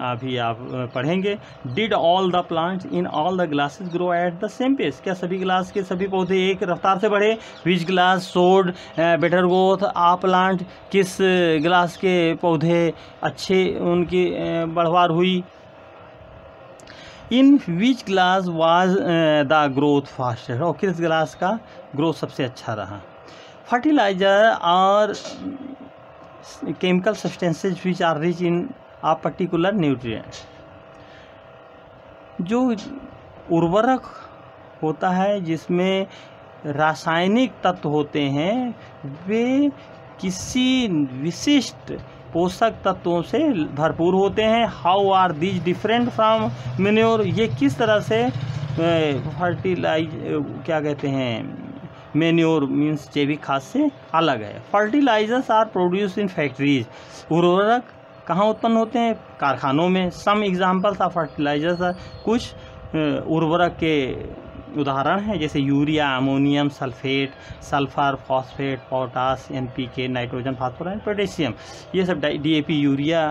अभी आप पढ़ेंगे। Did all the plants in all the glasses grow at the same pace, क्या सभी ग्लास के सभी पौधे एक रफ्तार से बढ़े। Which glass showed better growth a plant, किस ग्लास के पौधे अच्छे उनकी बढ़वार हुई। In which glass was the growth faster, और किस ग्लास का ग्रोथ सबसे अच्छा रहा। Fertiliser are chemical substances which are rich in a particular nutrient, जो उर्वरक होता है जिसमें रासायनिक तत्व होते हैं वे किसी विशिष्ट पोषक तत्वों से भरपूर होते हैं। How are these different from manure, ये किस तरह से फर्टिलाइज क्या कहते हैं मैन्योर मीन्स जैविक खाद से अलग है। Fertilisers are produce in factories, उर्वरक कहाँ उत्पन्न होते हैं, कारखानों में। सम एग्जाम्पल्स ऑफ फर्टिलाइजर्स, कुछ उर्वरक के उदाहरण हैं जैसे urea, ammonium sulphate, sulphur, phosphate, potash, NPK, nitrogen, phosphorus and potassium, ये सब DAP, यूरिया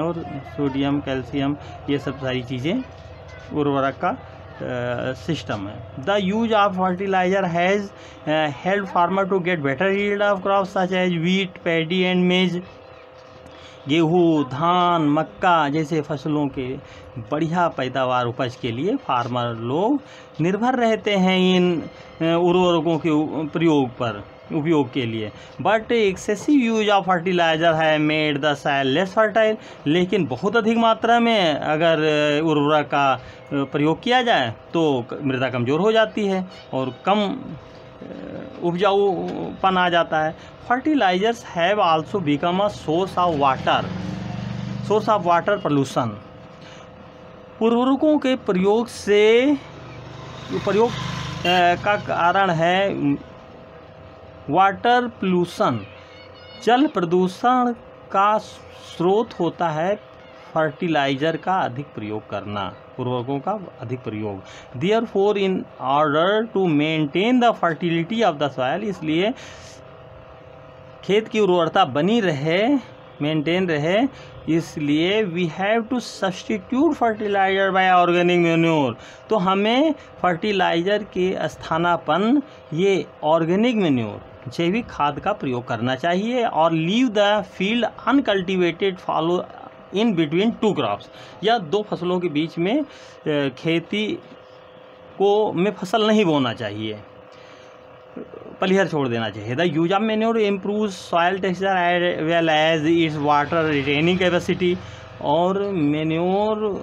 और सोडियम, कैल्शियम, ये सब सारी चीज़ें उर्वरक का सिस्टम है। The use of fertiliser has help farmer to get better yield of crops such as wheat, paddy and maize, गेहूँ, धान, मक्का जैसे फसलों के बढ़िया पैदावार उपज के लिए फार्मर लोग निर्भर रहते हैं इन उर्वरकों के प्रयोग पर। उपयोग के लिए। But excessive use of fertiliser है made the soil less fertile, लेकिन बहुत अधिक मात्रा में अगर उर्वरक का प्रयोग किया जाए तो मृदा कमज़ोर हो जाती है और कम उपजाऊपन आ जाता है। Fertilisers have also become a source of water pollution. उर्वरकों के प्रयोग का कारण है वाटर पोल्यूशन। जल प्रदूषण का स्रोत होता है फर्टिलाइजर का अधिक प्रयोग करना, उर्वरकों का अधिक प्रयोग। Therefore in order to maintain the fertility of the soil, इसलिए खेत की उर्वरता बनी रहे, मेंटेन रहे, इसलिए we have to substitute fertiliser by organic manure. तो हमें फर्टिलाइजर के स्थानापन्न ये ऑर्गेनिक मैन्योर, जैविक खाद का प्रयोग करना चाहिए। और leave the field uncultivated follow in between two crops, या दो फसलों के बीच में खेती में फसल नहीं बोना चाहिए, पलिहर छोड़ देना चाहिए। The use of manure improve soil texture as well as its water retaining capacity. और मैन्योर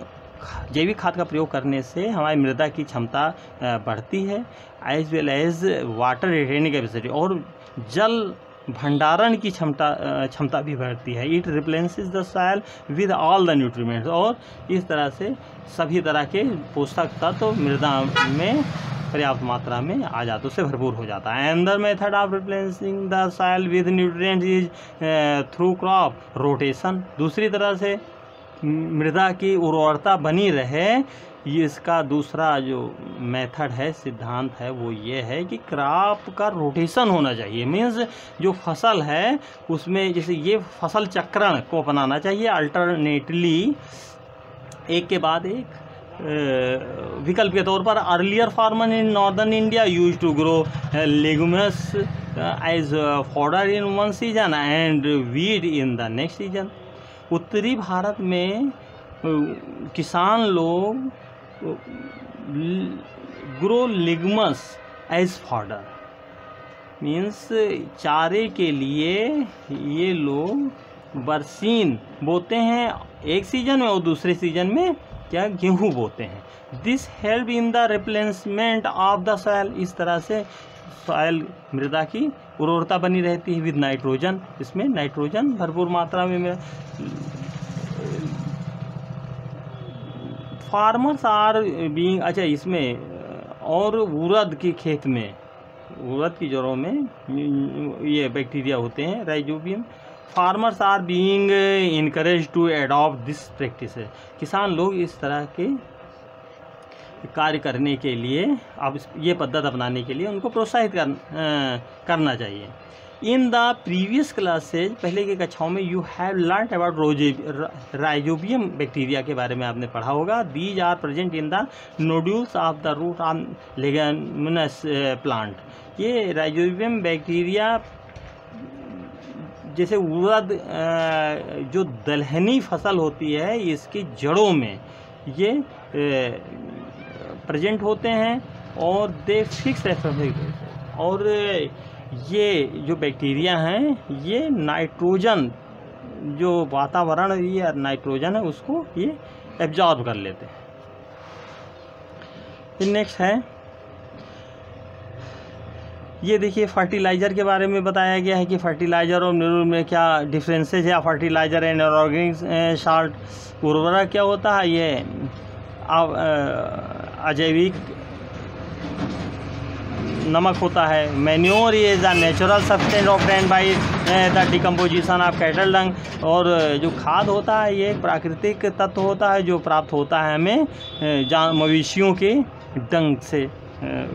जैविक खाद का प्रयोग करने से हमारी मृदा की क्षमता बढ़ती है, as well as water retaining capacity, और जल भंडारण की क्षमता भी बढ़ती है। It replaces the soil with all the nutrients, और इस तरह से सभी तरह के पोषक तत्व मृदा में पर्याप्त मात्रा में आ जाता, उससे भरपूर हो जाता है। Another method of replacing the soil with nutrients is through crop rotation. दूसरी तरह से मृदा की उर्वरता बनी रहे, ये इसका दूसरा जो मेथड है, सिद्धांत है, वो ये है कि क्रॉप का रोटेशन होना चाहिए। मीन्स जो फसल है उसमें जैसे ये फसल चक्रण को अपनाना चाहिए, अल्टरनेटली एक के बाद एक विकल्प के तौर पर। Earlier farmer in northern India use to grow legumes as fodder in one season and weed in the next season. उत्तरी भारत में किसान लोग grow legumes as fodder, means चारे के लिए ये लोग बरसीन बोते हैं एक सीजन में और दूसरे सीजन में क्या गेहूँ बोते हैं। This help in the replacement of the soil, इस तरह से सॉइल मृदा की उर्वरता बनी रहती है विद नाइट्रोजन, इसमें नाइट्रोजन भरपूर मात्रा में। फार्मर्स आर बीइंग, अच्छा इसमें और उड़द के खेत में, उड़द की जड़ों में ये बैक्टीरिया होते हैं rhizobium. Farmers are being encourage to adopt this practice. किसान लोग इस तरह के कार्य करने के लिए, अब ये पद्धति अपनाने के लिए उनको प्रोत्साहित करना चाहिए। इन द प्रीवियस क्लासेज, पहले की कक्षाओं में, you have learn about rhizobium bacteria के बारे में आपने पढ़ा होगा। These are present in the nodules of the root of leguminous plant. ये राइजोबियम बैक्टीरिया जैसे उड़द जो दलहनी फसल होती है, इसकी जड़ों में ये प्रेजेंट होते हैं और दे फिक्स, और ये जो बैक्टीरिया हैं ये नाइट्रोजन, जो वातावरण ये नाइट्रोजन है उसको ये एब्जॉर्ब कर लेते हैं। फिर नेक्स्ट है, ये देखिए फर्टिलाइज़र के बारे में बताया गया है कि फर्टिलाइज़र और मैन्योर में क्या डिफरेंसेस है। फर्टिलाइज़र एंड ऑर्गेनिक साल्ट, उर्वरक क्या होता है, ये अजैविक नमक होता है। Manure is a natural substance obtained by the decomposition of cattle डंग, और जो खाद होता है ये एक प्राकृतिक तत्व होता है जो प्राप्त होता है हमें मवेशियों के डंग से,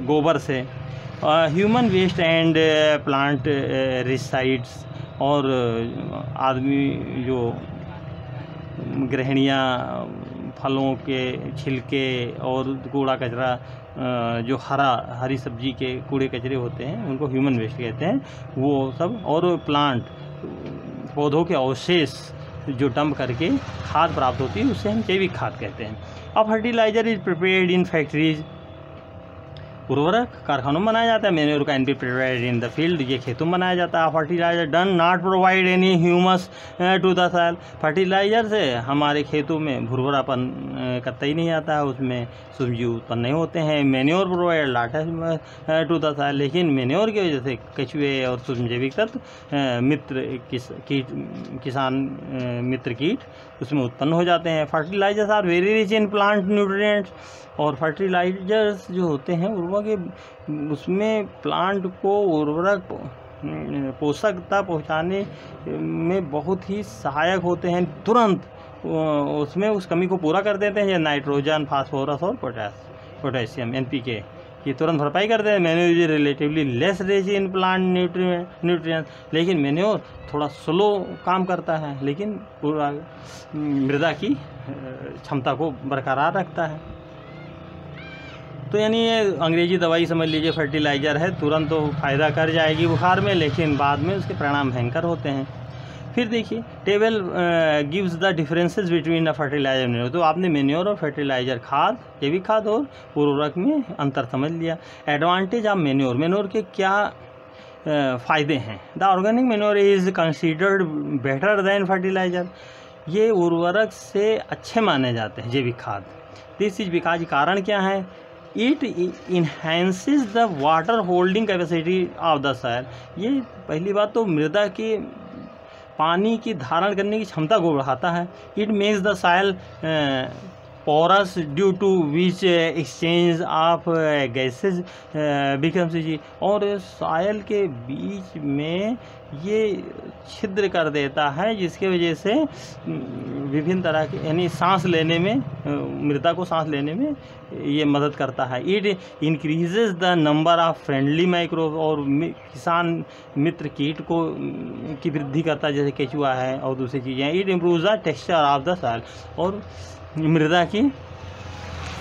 गोबर से। Human waste and plant residues, और आदमी जो गृहिणियाँ फलों के छिलके और कूड़ा कचरा, जो हरी सब्जी के कूड़े कचरे होते हैं उनको ह्यूमन वेस्ट कहते हैं, वो सब। और प्लांट, पौधों के अवशेष जो डंप करके खाद प्राप्त होती है उसे हम जैविक खाद कहते हैं। अब fertiliser is prepared in factories, उर्वरक कारखानों में बनाया जाता है। Manure can be provided in the field, ये खेतों में बनाया जाता है। Fertiliser done not provide any humus to the soil, fertiliser से हमारे खेतों में भुरभुरापन कतई नहीं आता है, उसमें सूक्ष्मजीव उत्पन्न नहीं होते हैं। Manure provide lot to the soil, लेकिन मैन्योर की वजह से केचुए और सूक्ष्मजैविक तत्व मित्र किसान मित्र कीट उसमें उत्पन्न हो जाते हैं। Fertilisers are very rich in plant nutrients, और फर्टिलाइजर्स जो होते हैं उर्वरक उसमें प्लांट को उर्वरक पोषकता पहुंचाने में बहुत ही सहायक होते हैं, तुरंत उसमें उस कमी को पूरा कर देते हैं। जैसे नाइट्रोजन, फास्फोरस और पोटेशियम NPK की तुरंत भरपाई करते हैं। Manure is relatively less rich in plant nutrients, लेकिन मैन्योर थोड़ा स्लो काम करता है, लेकिन पूरा मृदा की क्षमता को बरकरार रखता है। तो यानी ये अंग्रेजी दवाई समझ लीजिए फर्टिलाइज़र है, तुरंत तो फ़ायदा कर जाएगी बुखार में, लेकिन बाद में उसके परिणाम भयंकर होते हैं। फिर देखिए table gives the differences between the fertiliser manure. तो आपने मैन्योर और फर्टिलाइजर खाद, जैविक खाद और उर्वरक में अंतर समझ लिया। एडवांटेज ऑफ मैन्योर, मैन्योर के क्या फ़ायदे हैं। The organic manure is considered better than fertiliser, ये उर्वरक से अच्छे माने जाते हैं जैविक खाद। दिस इज बिकॉज, कारण क्या है, it enhances the water holding capacity of the soil. ये पहली बात तो मृदा के पानी की धारण करने की क्षमता को बढ़ाता है। It makes the soil porous due to which exchange of gases becomes easy, और सॉइल के बीच में ये छिद्र कर देता है, जिसके वजह से विभिन्न तरह के यानी सांस लेने में, मृदा को सांस लेने में ये मदद करता है। It increases the number of friendly microbe, और किसान मित्र कीट को की वृद्धि करता है, जैसे केचुआ है और दूसरी चीज़ें। It improves the texture of the soil, और मृदा की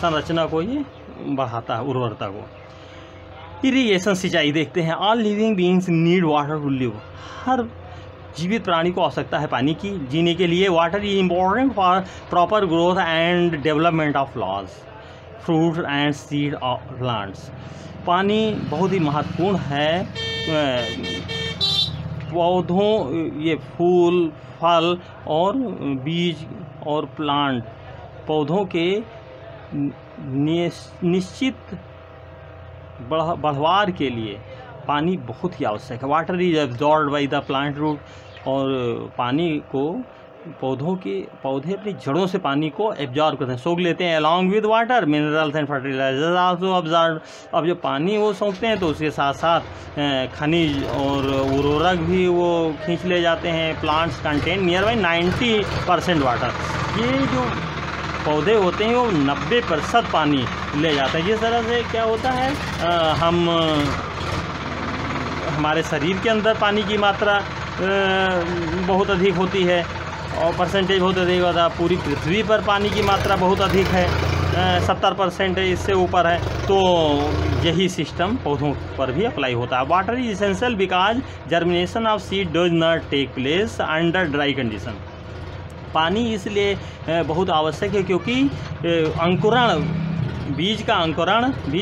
संरचना को ये बढ़ाता है, उर्वरता को। इरिगेशन, सिंचाई देखते हैं। All living beings need water to live, हर जीवित प्राणी को आवश्यकता है पानी की जीने के लिए। Water is important for proper growth and development of flowers, fruits and seed of plants. पानी बहुत ही महत्वपूर्ण है पौधों, ये फूल, फल और बीज और प्लांट, पौधों के निश्चित बढ़वार के लिए पानी बहुत ही आवश्यक है। Water is absorbed by the plant root, और पानी को पौधे अपनी जड़ों से पानी को एब्जॉर्ब करते हैं, सोख लेते हैं। Along with water minerals and fertilisers also absorb. अब जो पानी वो सोखते हैं तो उसके साथ साथ खनिज और उर्वरक भी वो खींच ले जाते हैं। Plants contain near by 90% water, ये जो पौधे होते हैं वो 90% पानी ले जाते हैं। जिस तरह से क्या होता है, हमारे शरीर के अंदर पानी की मात्रा बहुत अधिक होती है और परसेंटेज बहुत अधिक होता है, पूरी पृथ्वी पर पानी की मात्रा बहुत अधिक है, 70% इससे ऊपर है। तो यही सिस्टम पौधों पर भी अप्लाई होता है। Water is essential because germination of seed does not take place under dry condition. पानी इसलिए बहुत आवश्यक है क्योंकि बीज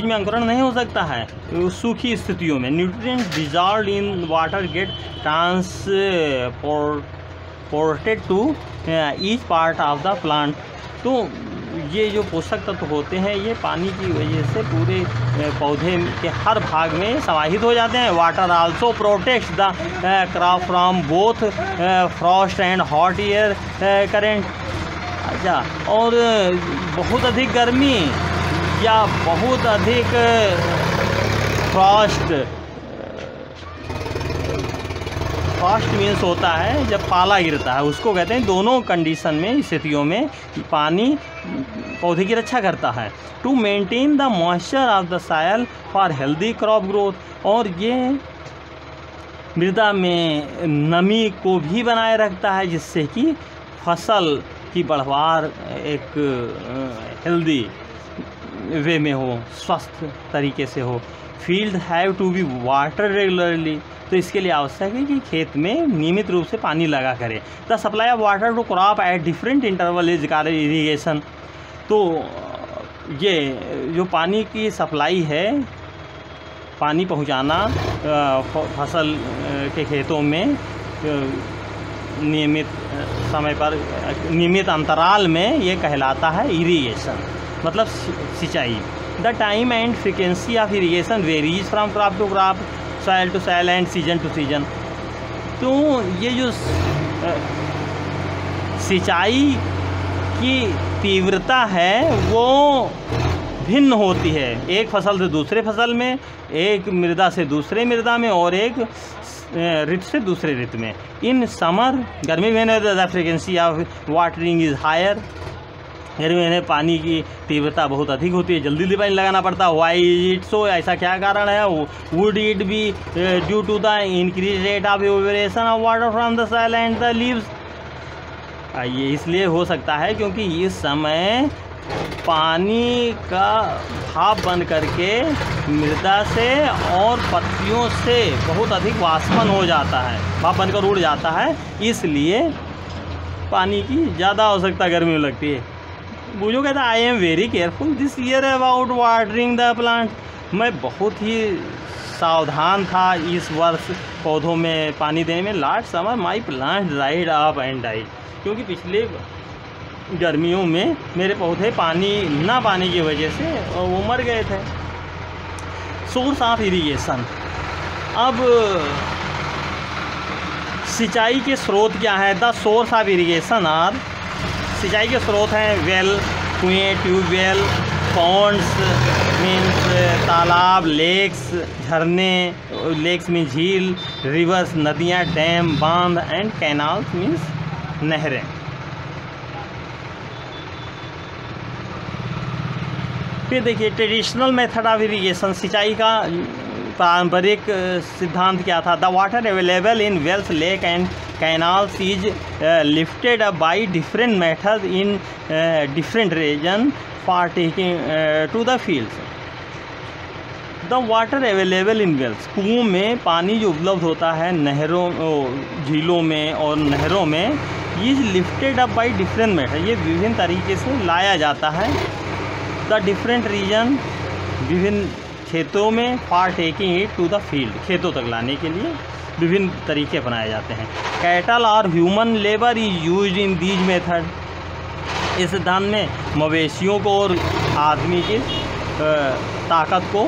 में अंकुरण नहीं हो सकता है सूखी स्थितियों में। Nutrients dissolved in water get transported to each part of the plant. तो ये जो पोषक तत्व होते हैं ये पानी की वजह से पूरे पौधे के हर भाग में समाहित हो जाते हैं। Water also protects the crop from both Frost and hot air current. अच्छा, और बहुत अधिक गर्मी या बहुत अधिक फ्रॉस्ट मीन्स होता है जब पाला गिरता है, उसको कहते हैं। दोनों कंडीशन में, स्थितियों में पानी पौधे की रक्षा करता है। To maintain the moisture of the soil for healthy crop growth, और ये मृदा में नमी को भी बनाए रखता है जिससे कि फसल की बढ़वार एक हेल्दी वे में हो, स्वस्थ तरीके से हो। Field have to be water regularly, तो इसके लिए आवश्यक है कि खेत में नियमित रूप से पानी लगा करें। The supply of water to crop at different interval is called irrigation. तो ये जो पानी की सप्लाई है पानी पहुंचाना फसल के खेतों में नियमित समय पर नियमित अंतराल में, ये कहलाता है इरिगेशन, मतलब सिंचाई। The time and frequency of irrigation varies from crop to crop, soil to soil and season to season. तो ये जो सिंचाई की तीव्रता है वो भिन्न होती है, एक फसल से दूसरे फसल में, एक मृदा से दूसरे मृदा में, और एक ऋतु से दूसरे ऋतु में। इन समर, गर्मी में the frequency of watering is higher, गर्मी में पानी की तीव्रता बहुत अधिक होती है, जल्दी जल्दी पानी लगाना पड़ता है। वाई इट सो, ऐसा क्या कारण है? Would it be due to the increase rate of evaporation of water from the soil and the leaves. ये इसलिए हो सकता है क्योंकि इस समय पानी का भाप बन करके मृदा से और पत्तियों से बहुत अधिक वाष्पन हो जाता है, भाप बनकर उड़ जाता है, इसलिए पानी की ज़्यादा आवश्यकता गर्मी में लगती है। बूझो कहता है I am very careful this year about watering the plant. मैं बहुत ही सावधान था इस वर्ष पौधों में पानी देने में। Last summer my plant dried up and died, क्योंकि पिछले गर्मियों में मेरे पौधे पानी ना पाने की वजह से वो मर गए थे। सोर्स ऑफ इरिगेशन, अब सिंचाई के स्रोत क्या है? The source of irrigation are, सिंचाई के स्रोत हैं वेल, कुएँ, ट्यूबवेल, पॉन्ड्स मीन्स तालाब, लेक्स झरने, लेक्स मीन्स झील, रिवर्स नदियाँ, डैम, बांध, एंड कैनाल्स मीन्स नहरें। फिर देखिए ट्रेडिशनल मेथड ऑफ इरिगेशन, सिंचाई का पारंपरिक सिद्धांत क्या था? The water available in wells, lake and canals is lifted up by different method in different region for taking to the fields. The water available in wells, कुओं में पानी जो उपलब्ध होता है नहरों, झीलों में और नहरों में, is lifted up by different method, ये विभिन्न तरीके से लाया जाता है। द डिफरेंट रीजन, विभिन्न क्षेत्रों में, for taking it to the field, खेतों तक लाने के लिए विभिन्न तरीके अपनाए जाते हैं। कैटल और human labour is used in these method, इस सिद्धांत में मवेशियों को और आदमी की ताकत को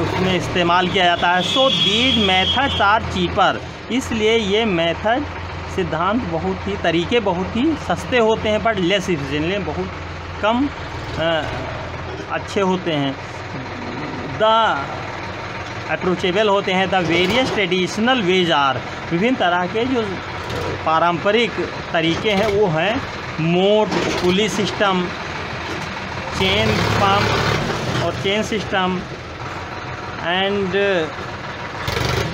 उसमें इस्तेमाल किया जाता है। So these methods are cheaper, इसलिए ये मेथड सिद्धांत बहुत ही तरीके बहुत ही सस्ते होते हैं, बट लेस इफिशिएंट, बहुत कम अच्छे होते हैं। द अप्रोचेबल होते हैं। The various traditional ways are, विभिन्न तरह के जो पारंपरिक तरीके हैं वो हैं moat, pulley system, chain pump और chain system, and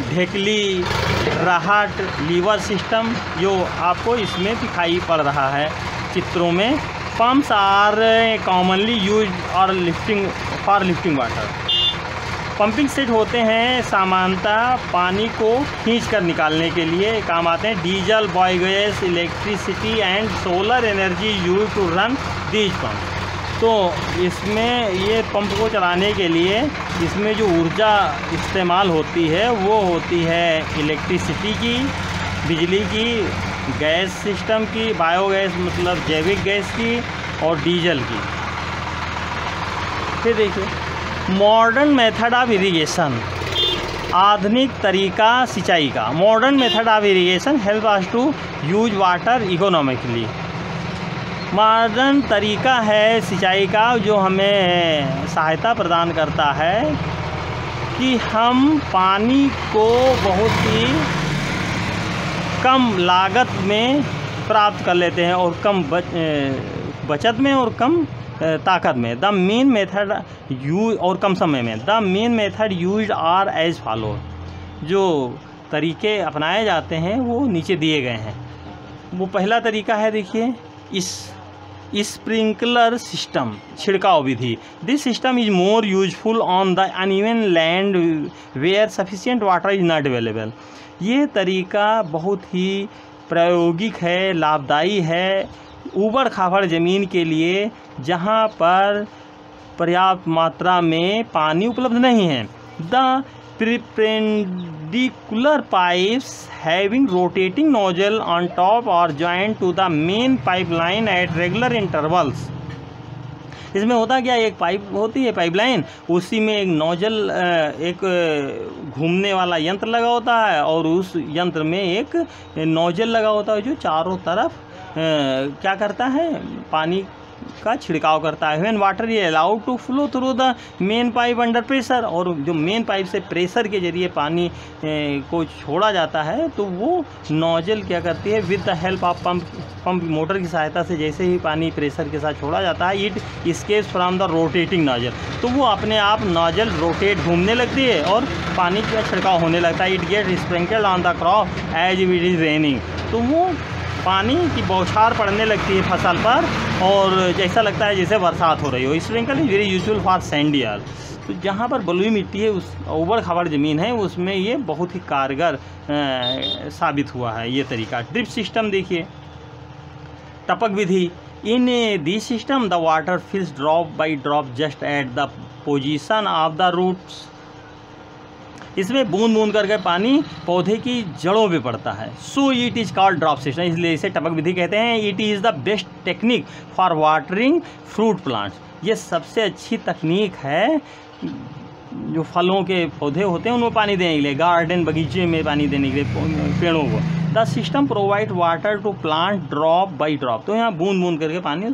dhekli, rahat, lever system, जो आपको इसमें दिखाई पड़ रहा है चित्रों में। पंप्स आर कॉमनली यूज और lifting for lifting water, pumping set होते हैं सामान्यतः पानी को खींच कर निकालने के लिए काम आते हैं। Diesel, biogas, electricity and solar energy use to run these pump. तो इसमें ये पंप को चलाने के लिए इसमें जो ऊर्जा इस्तेमाल होती है वो होती है इलेक्ट्रिसिटी की, बिजली की, गैस सिस्टम की, बायोगैस मतलब जैविक गैस की, और डीजल की। फिर देखिए मॉडर्न मेथड ऑफ इरिगेशन, आधुनिक तरीका सिंचाई का। Modern method of irrigation help us to use water economically. Modern तरीका है सिंचाई का जो हमें सहायता प्रदान करता है कि हम पानी को बहुत ही कम लागत में प्राप्त कर लेते हैं और कम बचत में और कम ताकत में। द मेन मेथड यूज और कम समय में। The main method use are as follow, जो तरीके अपनाए जाते हैं वो नीचे दिए गए हैं। वो पहला तरीका है देखिए स्प्रिंकलर सिस्टम, छिड़काव विधि। This system is more useful on the uneven land where sufficient water is not available. ये तरीका बहुत ही प्रायोगिक है, लाभदायी है ऊबड़ खाबड़ ज़मीन के लिए जहाँ पर पर्याप्त मात्रा में पानी उपलब्ध नहीं है। The perpendicular pipes having rotating nozzle on top are joined to the main pipeline at regular intervals। इसमें होता क्या, एक पाइप होती है पाइपलाइन, उसी में एक नोजल एक घूमने वाला यंत्र लगा होता है और उस यंत्र में एक नोजल लगा होता है जो चारों तरफ क्या करता है, पानी का छिड़काव करता है। When water is allowed to flow through the main pipe under pressure, और जो मेन पाइप से प्रेशर के जरिए पानी को छोड़ा जाता है तो वो नोजल क्या करती है, with the help of pump motor की सहायता से जैसे ही पानी प्रेशर के साथ छोड़ा जाता है, it escapes from the rotating nozzle, तो वो अपने आप नोजल रोटेट घूमने लगती है और पानी का छिड़काव होने लगता है। It get sprinkled on the crop as it is raining, तो वो पानी की बौछार पड़ने लगती है फसल पर और जैसा लगता है जैसे बरसात हो रही हो। Sprinkle is very useful for sandy earth, तो जहाँ पर बलुई मिट्टी है, उस उबड़ खाबड़ ज़मीन है, उसमें ये बहुत ही कारगर साबित हुआ है ये तरीका। ड्रिप सिस्टम देखिए, टपक विधि। In this system the water fills drop by drop just at the position of the roots. इसमें बूंद बूंद करके पानी पौधे की जड़ों पे पड़ता है। So it is called drop system, इसलिए इसे टपक विधि कहते हैं। It is the best technique for watering fruit plants, ये सबसे अच्छी तकनीक है जो फलों के पौधे होते हैं उनमें पानी देने के लिए, गार्डन बगीचे में पानी देने के लिए पेड़ों को। The system provide water to plant drop by drop, तो यहाँ बूंद बूंद करके पानी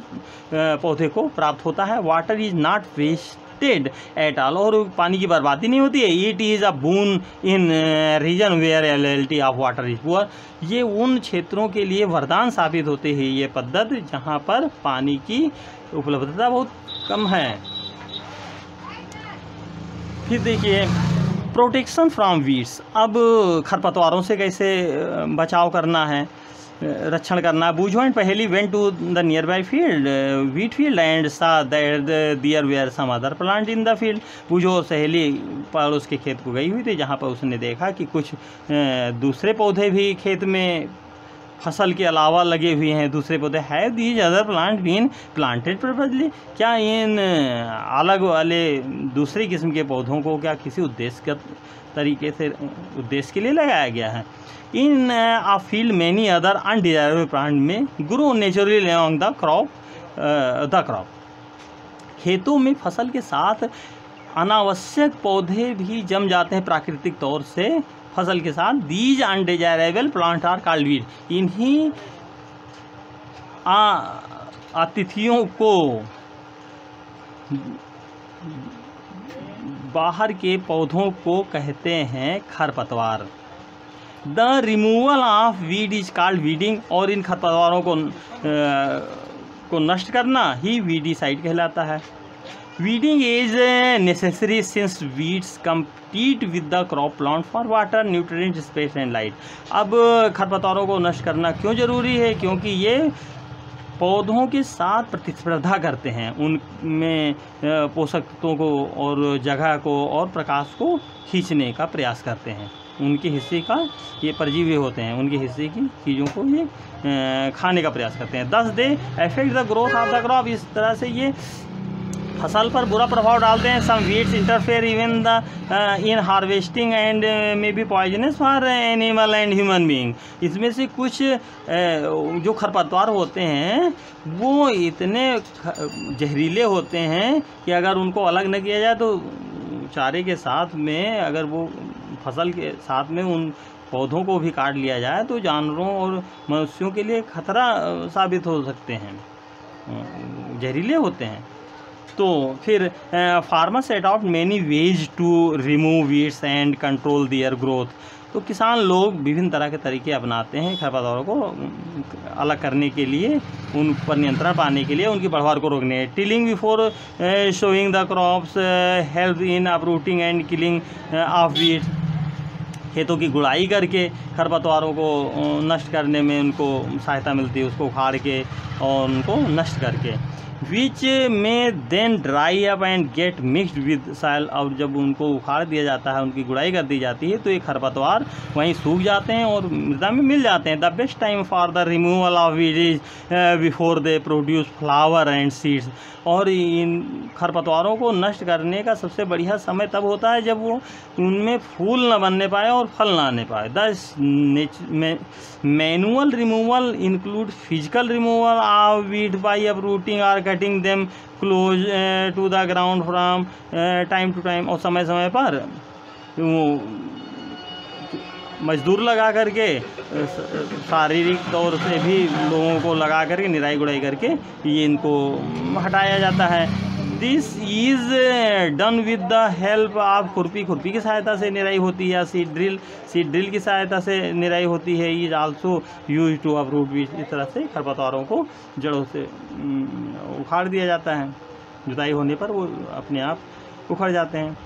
पौधे को प्राप्त होता है। Water is not wasted at all, और पानी की बर्बादी नहीं होती है। It is a boon in region where availability of water is poor, ये उन क्षेत्रों के लिए वरदान साबित होती है ये पद्धति जहाँ पर पानी की उपलब्धता बहुत कम है। फिर देखिए प्रोटेक्शन फ्रॉम वीड्स, अब खरपतवारों से कैसे बचाव करना है, रक्षण करना। बूझोइंट Paheli went to the nearby field wheat field and saw that there were some other plant in the field. Boojho सहेली पड़ोस के खेत को गई हुई थी जहाँ पर उसने देखा कि कुछ दूसरे पौधे भी खेत में फसल के अलावा लगे हुए हैं, दूसरे पौधे। Have these other plant been planted purposely, क्या इन अलग वाले दूसरे किस्म के पौधों को क्या किसी उद्देश्य तरीके से उद्देश्य के लिए लगाया गया है। In a field many other undesirable plant may grow naturally along the crop, खेतों में फसल के साथ अनावश्यक पौधे भी जम जाते हैं प्राकृतिक तौर से फसल के साथ। These undesirable plant are called weed, इन्हीं अतिथियों को बाहर के पौधों को कहते हैं खरपतवार। The removal of weed is called weeding, और इन खरपतवारों को नष्ट करना ही वीडीसाइड कहलाता है। Weeding is necessary since weeds compete with the crop plant for water, nutrient, space and light। अब खरपतवारों को नष्ट करना क्यों ज़रूरी है, क्योंकि ये पौधों के साथ प्रतिस्पर्धा करते हैं, उनमें पोषक तत्वों को और जगह को और प्रकाश को खींचने का प्रयास करते हैं। उनके हिस्से का ये परजीवी होते हैं, उनके हिस्से की चीज़ों को ये खाने का प्रयास करते हैं। दस they affect the growth of the crop, इस तरह से ये फसल पर बुरा प्रभाव डालते हैं। Some weeds interfere even the in harvesting and may be poisonous for animal and human being. इसमें से कुछ जो खरपतवार होते हैं वो इतने जहरीले होते हैं कि अगर उनको अलग न किया जाए तो चारे के साथ में, अगर वो फसल के साथ में उन पौधों को भी काट लिया जाए तो जानवरों और मनुष्यों के लिए खतरा साबित हो सकते हैं, जहरीले होते हैं। तो फिर farmers adopt many ways to remove weeds and control their growth, तो किसान लोग विभिन्न तरह के तरीके अपनाते हैं खरपतवारों को अलग करने के लिए, उन पर नियंत्रण पाने के लिए, उनकी बढ़वार को रोकने। Tilling before showing the crops help in uprooting and killing of weeds, खेतों की गुड़ाई करके खरपतवारों को नष्ट करने में उनको सहायता मिलती है, उसको उखाड़ के और उनको नष्ट करके। विच में then dry up and get mixed with soil. और जब उनको उखाड़ दिया जाता है, उनकी गुड़ाई कर दी जाती है, तो ये खरपतवार वहीं सूख जाते हैं और मृदा में मिल जाते हैं। The best time for the removal of weed before they produce flower and seeds. और इन खरपतवारों को नष्ट करने का सबसे बढ़िया समय तब होता है जब वो उनमें फूल न बनने पाए और फल ना आने पाए। The manual removal include physical removal of weed by uprooting और cutting them close to the ground from time to time. और समय समय पर मजदूर लगा करके, शारीरिक तौर से भी लोगों को लगा करके निराई गुड़ाई करके ये इनको हटाया जाता है। This is done with the help of खुरपी। खुरपी की सहायता से निराई होती है। सीड ड्रिल की सहायता से निराई होती है। Is also use to uproot weed. इस तरह से खरपतवारों को जड़ों से उखाड़ दिया जाता है। जुताई होने पर वो अपने आप उखड़ जाते हैं।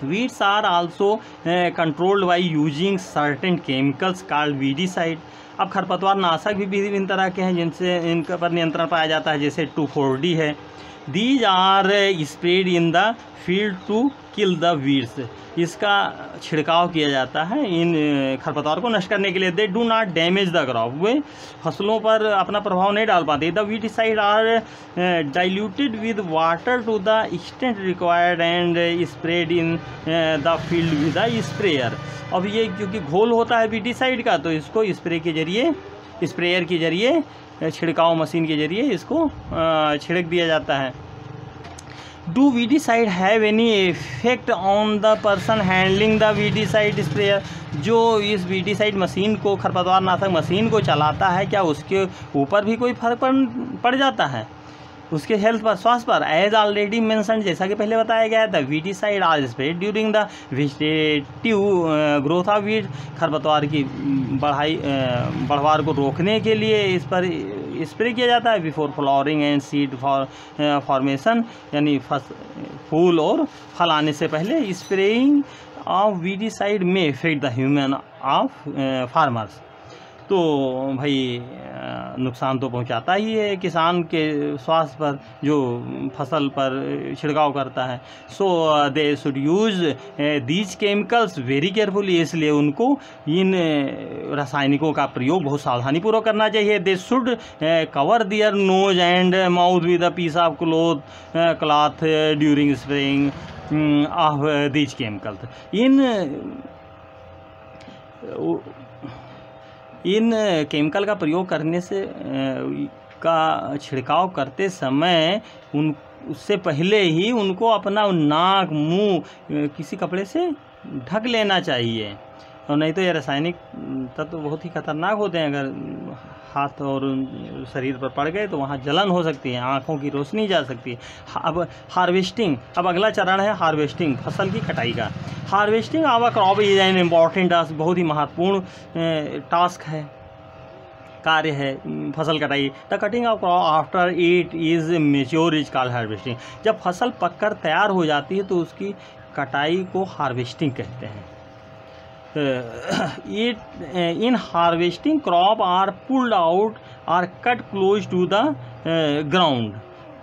Weeds are also controlled by using certain chemicals called weedicide. अब खरपतवार नाशक भी विभिन्न तरह के हैं जिनसे इनका पर नियंत्रण पाया जाता है, जैसे 2,4-D है। These are spread in the field to kill the weeds. इसका छिड़काव किया जाता है इन खरपतवार को नष्ट करने के लिए। They do not damage the crop. वे फसलों पर अपना प्रभाव नहीं डाल पाते। The weedicide are diluted with water to the extent required and spread in the field with the sprayer. अब ये क्योंकि घोल होता है वीडीसाइड का, तो इसको स्प्रेयर के जरिए छिड़काव मशीन के जरिए इसको छिड़क दिया जाता है। Do weedicide have any effect on the person handling the weedicide sprayer. जो इस वीडीसाइड मशीन को, खरपतवार नाशक मशीन को चलाता है, क्या उसके ऊपर भी कोई फर्क पड़ जाता है उसके हेल्थ पर, स्वास्थ्य पर? एज ऑलरेडी मेंशन, जैसा कि पहले बताया गया है, the weedicide are spread during the vegetative growth of weed. खरपतवार की बढ़वार को रोकने के लिए इस पर स्प्रे किया जाता है। Before flowering and seed formation, यानी फूल और फल आने से पहले। स्प्रेइंग ऑफ वीडीसाइड में effect the human of farmers. तो भाई नुकसान तो पहुंचाता ही है किसान के स्वास्थ्य पर जो फसल पर छिड़काव करता है। So they should use these chemicals very carefully. इसलिए उनको इन रासायनिकों का प्रयोग बहुत सावधानीपूर्वक करना चाहिए। They should cover their nose and mouth with a piece of cloth during spraying of these chemicals. इन केमिकल का प्रयोग करने से का छिड़काव करते समय उससे पहले ही उनको अपना नाक मुंह किसी कपड़े से ढक लेना चाहिए। और नहीं तो ये रासायनिक तत्व बहुत ही खतरनाक होते हैं। अगर हाथ और शरीर पर पड़ गए तो वहाँ जलन हो सकती है, आँखों की रोशनी जा सकती है। अब हार्वेस्टिंग, अब अगला चरण है हार्वेस्टिंग, फसल की कटाई का। Harvesting of a crop is an important task. बहुत ही महत्वपूर्ण टास्क है, कार्य है फसल कटाई। The cutting of crop after it is mature is called harvesting. जब फसल पककर तैयार हो जाती है तो उसकी कटाई को हार्वेस्टिंग कहते हैं। In harvesting crop are pulled out or cut close to the ground.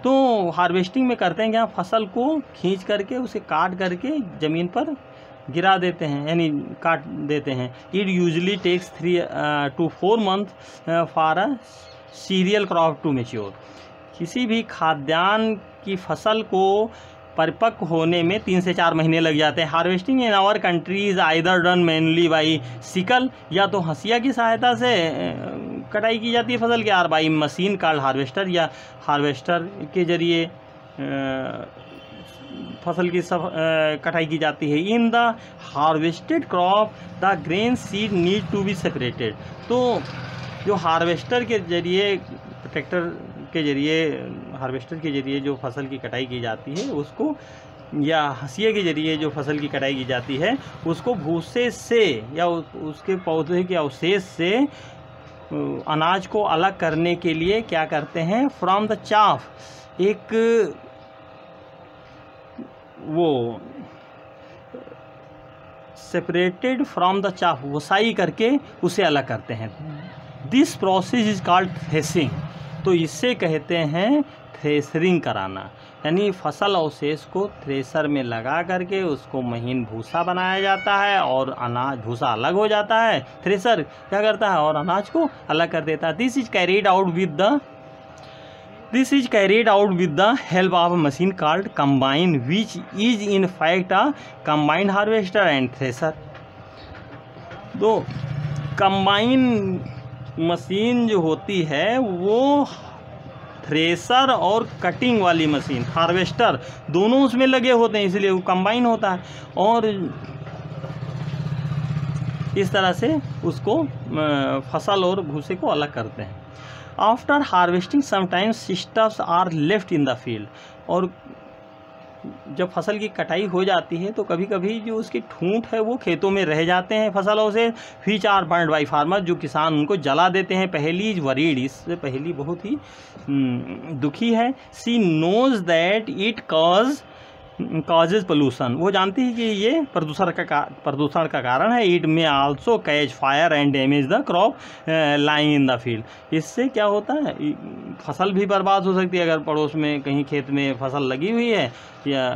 तो हार्वेस्टिंग में करते हैं क्या, फसल को खींच करके उसे काट करके ज़मीन पर गिरा देते हैं, यानी काट देते हैं। It usually takes 3 to 4 months for a cereal crop to mature. किसी भी खाद्यान्न की फसल को परिपक्व होने में 3 से 4 महीने लग जाते हैं। Harvesting in our country is either done mainly by sickle, या तो हंसिया की सहायता से कटाई की जाती है फसल की, और बाई मशीन कॉल्ड हार्वेस्टर, या हार्वेस्टर के जरिए फसल की कटाई की जाती है। In the harvested crop the grain seed need to be separated. तो जो हार्वेस्टर के जरिए, ट्रैक्टर के जरिए, हार्वेस्टर के जरिए जो फसल की कटाई की जाती है उसको, या हंसिये के जरिए जो फसल की कटाई की जाती है उसको भूसे से या उसके पौधे के अवशेष से अनाज को अलग करने के लिए क्या करते हैं, फ्रॉम द चाफ, एक वो सेपरेटेड फ्रॉम द चाफ, वसाई करके उसे अलग करते हैं। This process is called threshing. तो इससे कहते हैं थ्रेसरिंग कराना, यानी फसल अवशेष को थ्रेसर में लगा करके उसको महीन भूसा बनाया जाता है और अनाज भूसा अलग हो जाता है। थ्रेसर क्या करता है और अनाज को अलग कर देता है। This is carried out with the help of a machine called combine which is in fact a combined harvester and thresher. तो कंबाइन मशीन जो होती है वो थ्रेसर और कटिंग वाली मशीन, हार्वेस्टर, दोनों उसमें लगे होते हैं, इसलिए वो कंबाइन होता है और इस तरह से उसको फसल और भूसे को अलग करते हैं। After harvesting sometimes stuffs are left in the field. और जब फसल की कटाई हो जाती है तो कभी कभी जो उसकी ठूंठ है वो खेतों में रह जाते हैं फसलों से। Which are burned by farmer, जो किसान उनको जला देते हैं। पहली इज वरीड, इससे पहली बहुत ही दुखी है। She knows that it causes pollution, वो जानती है कि ये प्रदूषण का कारण है। इट में also catch fire and damage the crop lying in the field. इससे क्या होता है, फसल भी बर्बाद हो सकती है। अगर पड़ोस में कहीं खेत में फसल लगी हुई है या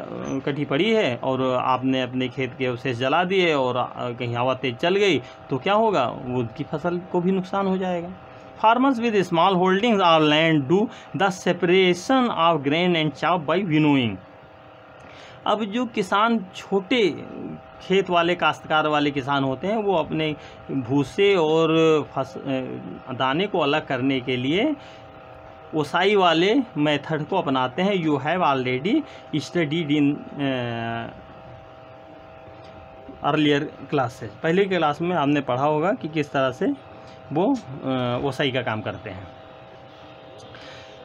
कटी पड़ी है और आपने अपने खेत के अवशेष जला दिए और कहीं हवा तेज चल गई तो क्या होगा, वो उनकी फसल को भी नुकसान हो जाएगा। Farmers with small holdings of land do the separation of grain and chop by winnowing. अब जो किसान छोटे खेत वाले काश्तकार वाले किसान होते हैं वो अपने भूसे और दाने को अलग करने के लिए ओसाई वाले मेथड को अपनाते हैं। You have already studied in earlier classes, पहले की क्लास में आपने पढ़ा होगा कि किस तरह से वो ओसाई का काम करते हैं।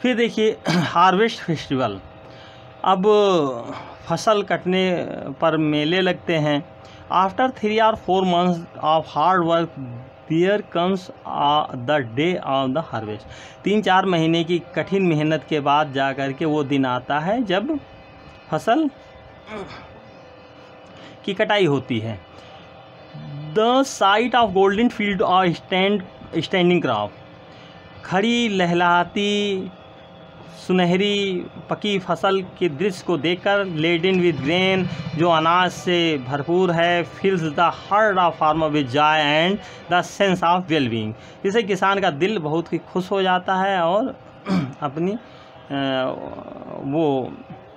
फिर देखिए हार्वेस्ट फेस्टिवल। अब फसल कटने पर मेले लगते हैं। After 3 or 4 months of hard work there comes the day of the harvest. 3-4 महीने की कठिन मेहनत के बाद जा कर के वो दिन आता है जब फसल की कटाई होती है। The site of golden field और स्टैंडिंग क्रॉप, खड़ी लहलहाती सुनहरी पकी फसल के दृश्य को देखकर लेडन विद ग्रेन, जो अनाज से भरपूर है, फिल्स the heart of farmer with Joy and the sense of wellbeing. जिससे किसान का दिल बहुत ही खुश हो जाता है और अपनी वो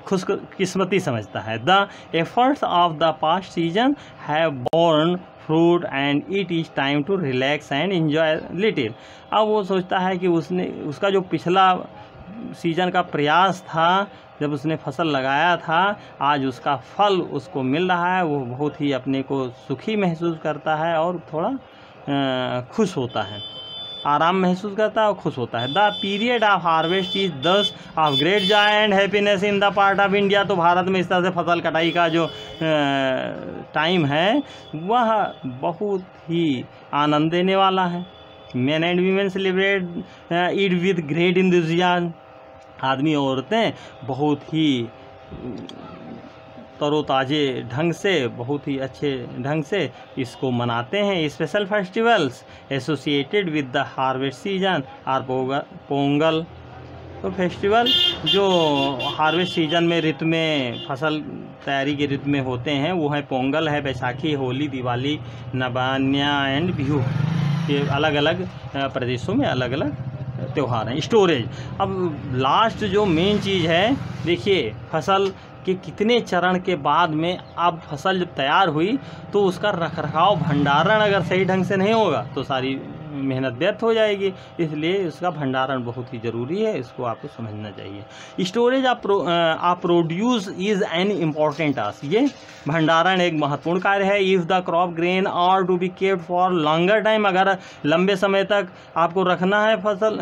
खुशकिस्मती समझता है। The efforts of the past season have borne fruit and it is time to relax and enjoy little. अब वो सोचता है कि उसका जो पिछला सीजन का प्रयास था, जब उसने फसल लगाया था, आज उसका फल उसको मिल रहा है। वो बहुत ही अपने को सुखी महसूस करता है और थोड़ा खुश होता है, आराम महसूस करता है और खुश होता है। The period of harvest is this of great joy and happiness in the part of India. तो भारत में इस तरह से फसल कटाई का जो टाइम है वह बहुत ही आनंद देने वाला है। Main and women celebrate it with great enthusiasm. आदमी और औरतें बहुत ही तरोताज़े ढंग से, बहुत ही अच्छे ढंग से इसको मनाते हैं। Special festivals associated with the harvest season are Pongal. तो फेस्टिवल जो हार्वेस्ट सीजन में ऋतु में फसल तैयारी के ऋतु में होते हैं वो है पोंगल है, बैसाखी, होली, दिवाली, नवान्या एंड बिहू। ये अलग अलग प्रदेशों में अलग अलग त्यौहार हैं। स्टोरेज, अब लास्ट जो मेन चीज़ है, देखिए फसल के कितने चरण के बाद में अब फसल जब तैयार हुई तो उसका रखरखाव, भंडारण अगर सही ढंग से नहीं होगा तो सारी मेहनत व्यर्थ हो जाएगी। इसलिए उसका भंडारण बहुत ही ज़रूरी है, इसको आपको समझना चाहिए। Storage of produce is an important task. ये भंडारण एक महत्वपूर्ण कार्य है। If the crop grain are to be kept for longer time, अगर लंबे समय तक आपको रखना है फसल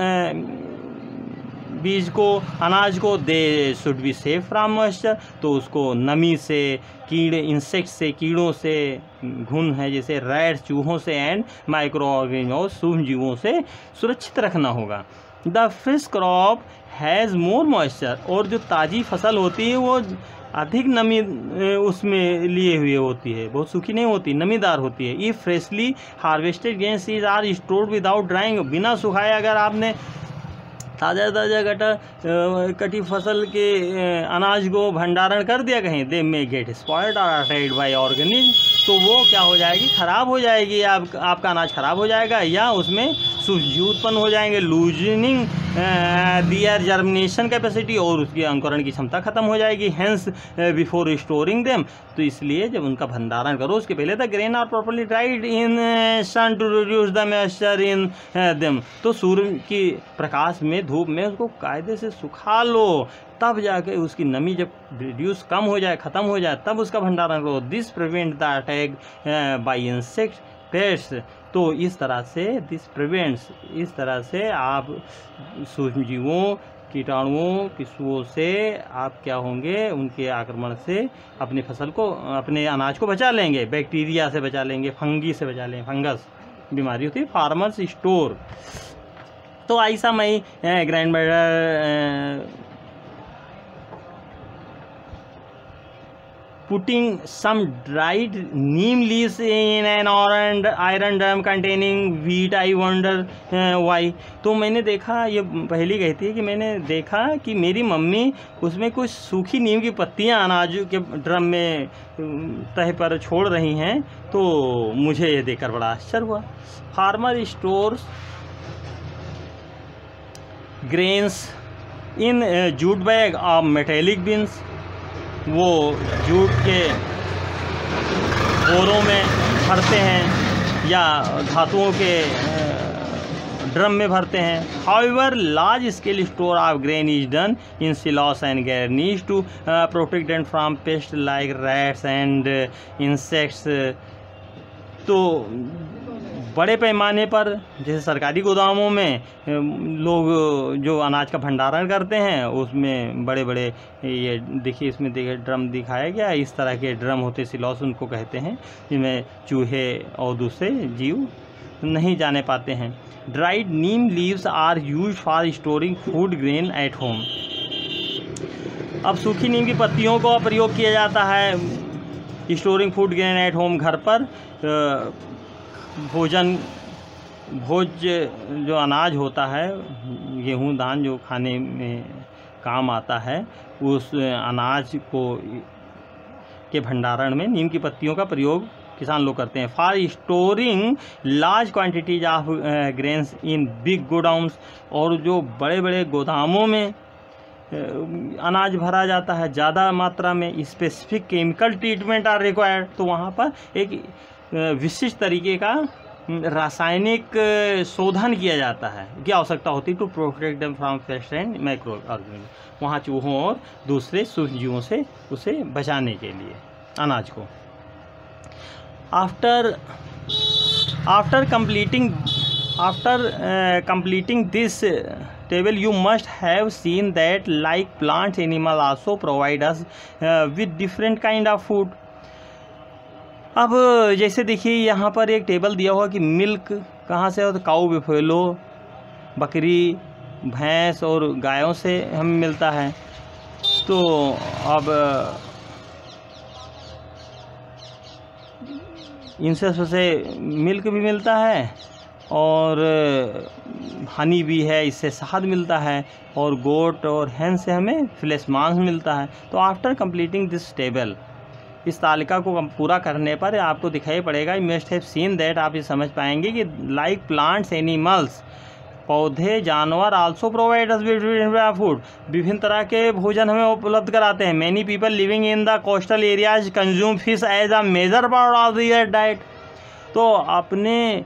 बीज को, अनाज को, they should be safe from moisture, तो उसको नमी से, कीड़े, इंसेक्ट से, कीड़ों से, घुन है जैसे रैट्स, चूहों से एंड माइक्रो ऑर्गेनिज्म और सूक्ष्म जीवों से सुरक्षित रखना होगा। The fresh crop has more moisture, और जो ताज़ी फसल होती है वो अधिक नमी उसमें लिए हुए होती है, बहुत सूखी नहीं होती, नमीदार होती है। If freshly harvested grain seeds are stored without drying, बिना सुखाए अगर आपने ताज़ा ताज़ा कटी फसल के अनाज को भंडारण कर दिया कहीं, दे मे गेट स्पॉइल्ड और अटैक्ड बाय ऑर्गेनिज्म, तो वो क्या हो जाएगी, ख़राब हो जाएगी, आपका अनाज ख़राब हो जाएगा या उसमें सूक्ष्मजीव उत्पन्न हो जाएंगे, लूजनिंग दियर जर्मिनेशन कैपेसिटी, और उसकी अंकुरण की क्षमता खत्म हो जाएगी। हेंस बिफोर स्टोरिंग देम, तो इसलिए जब उनका भंडारण करो उसके पहले the grain are properly dried in sun to reduce the moisture in them, तो सूर्य की प्रकाश में, धूप में उसको कायदे से सुखा लो, तब जाके उसकी नमी जब रिड्यूस कम हो जाए, ख़त्म हो जाए, तब उसका भंडारण करो। This prevent the attack by insect pest, तो इस तरह से दिस प्रिवेंट्स, इस तरह से आप सूक्ष्मजीवों, कीटाणुओं, पिशुओं से आप क्या होंगे, उनके आक्रमण से अपनी फसल को, अपने अनाज को बचा लेंगे, बैक्टीरिया से बचा लेंगे, फंगी से बचा लेंगे, फंगस बीमारी होती है। फार्मर्स स्टोर, तो ऐसा मैं grand putting some dried neem leaves in an iron drum containing wheat, I wonder why। तो मैंने देखा, ये पहली कहती है कि मैंने देखा कि मेरी मम्मी उसमें कुछ सूखी नीम की पत्तियां अनाज के ड्रम में तह पर छोड़ रही हैं, तो मुझे ये देखकर बड़ा आश्चर्य हुआ। Farmer stores grains in jute bag of metallic beans, वो जूट के बोरों में भरते हैं या धातुओं के ड्रम में भरते हैं। However large scale store of grain is done in silos and garnish to protect them from pest like rats and insects, तो बड़े पैमाने पर जैसे सरकारी गोदामों में लोग जो अनाज का भंडारण करते हैं, उसमें बड़े बड़े, ये देखिए इसमें देखिए ड्रम दिखाया गया, इस तरह के ड्रम होते, सिलॉस उनको कहते हैं, जिनमें चूहे और दूसरे जीव नहीं जाने पाते हैं। Dried neem leaves are used for storing food grain at home, अब सूखी नीम की पत्तियों का प्रयोग किया जाता है storing food grain at home, घर पर भोज जो अनाज होता है, गेहूँ धान जो खाने में काम आता है, उस अनाज को के भंडारण में नीम की पत्तियों का प्रयोग किसान लोग करते हैं। For storing large quantities of grains in big godowns, और जो बड़े बड़े गोदामों में अनाज भरा जाता है ज़्यादा मात्रा में, specific chemical treatment are required, तो वहाँ पर एक विशिष्ट तरीके का रासायनिक शोधन किया जाता है, क्या आवश्यकता होती है, to protect them from pest and microorganism, वहाँ चूहों और दूसरे सूक्ष्मजीवों से उसे बचाने के लिए अनाज को। After completing this table you must have seen that like plants, animals also provide us with different kind of food। अब जैसे देखिए यहाँ पर एक टेबल दिया हुआ कि मिल्क कहाँ से हो, तो काऊ, बिफेलो, बकरी, भैंस और गायों से हमें मिलता है। तो अब इनसे मिल्क भी मिलता है और हनी भी है, इससे शहद मिलता है, और गोट और हैन से हमें फ्लेश मांस मिलता है। तो आफ्टर कंप्लीटिंग दिस टेबल, इस तालिका को पूरा करने पर आपको दिखाई पड़ेगा, you must have seen that, आप ये समझ पाएंगे कि लाइक प्लांट्स, एनिमल्स, पौधे, जानवर also provide us with food, विभिन्न तरह के भोजन हमें उपलब्ध कराते हैं। Many people living in the coastal areas consume fish as a major part of their diet, तो अपने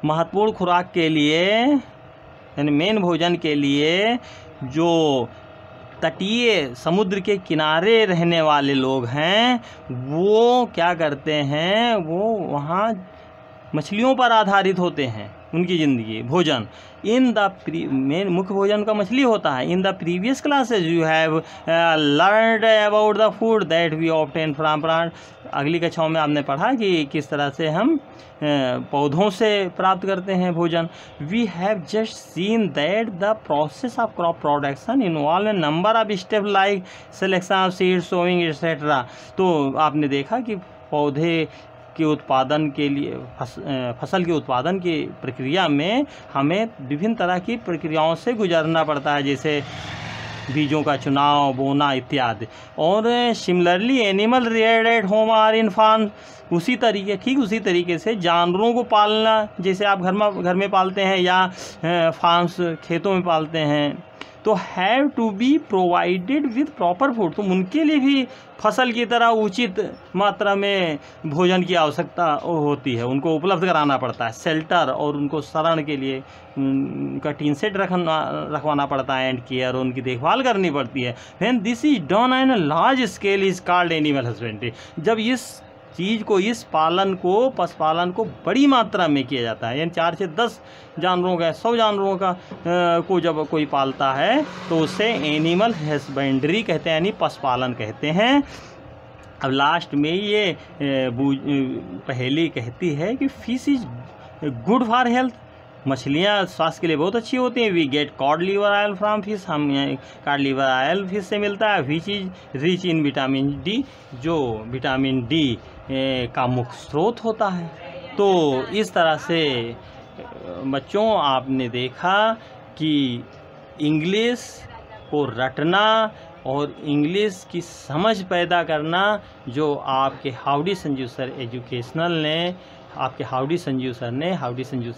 महत्वपूर्ण खुराक के लिए, यानी मेन भोजन के लिए, जो तटीय समुद्र के किनारे रहने वाले लोग हैं, वो क्या करते हैं, वो वहाँ मछलियों पर आधारित होते हैं उनकी ज़िंदगी, भोजन। इन द मेन मुख्य भोजन का मछली होता है। In the previous classes you have learned about the food that we obtain from plant, अगली कक्षाओं में आपने पढ़ा कि किस तरह से हम पौधों से प्राप्त करते हैं भोजन। We have just seen that the process of crop production involve a number of step like selection of seed, sowing etcetera, तो आपने देखा कि पौधे के उत्पादन के लिए फसल के उत्पादन की प्रक्रिया में हमें विभिन्न तरह की प्रक्रियाओं से गुजरना पड़ता है, जैसे बीजों का चुनाव, बोना इत्यादि। और similarly animal reared at home or in farm, उसी तरीके से जानवरों को पालना, जैसे आप घर में पालते हैं या फार्म्स खेतों में पालते हैं, तो have to be provided with proper food, तो उनके लिए भी फसल की तरह उचित मात्रा में भोजन की आवश्यकता होती है, उनको उपलब्ध कराना पड़ता है। शेल्टर, और उनको शरण के लिए उनका टीन सेट रखवाना पड़ता है, एंड केयर, उनकी देखभाल करनी पड़ती है। When this is done on a large scale is called animal husbandry, जब इस चीज़ को, इस पशुपालन को बड़ी मात्रा में किया जाता है, यानी 4 से 10 जानवरों का, 100 जानवरों का को जब कोई पालता है तो उसे एनिमल हस्बेंड्री कहते हैं, यानी पशुपालन कहते हैं। अब लास्ट में ये पहेली कहती है कि fish is good for health, मछलियाँ स्वास्थ्य के लिए बहुत अच्छी होती हैं। We get cod liver oil from fish, हम कॉड लीवर ऑयल फिश से मिलता है। Which is rich in vitamin D, जो विटामिन डी का मुख्य स्रोत होता है। तो इस तरह से बच्चों आपने देखा कि इंग्लिश को रटना और इंग्लिश की समझ पैदा करना, जो आपके हाउडी संजीव सर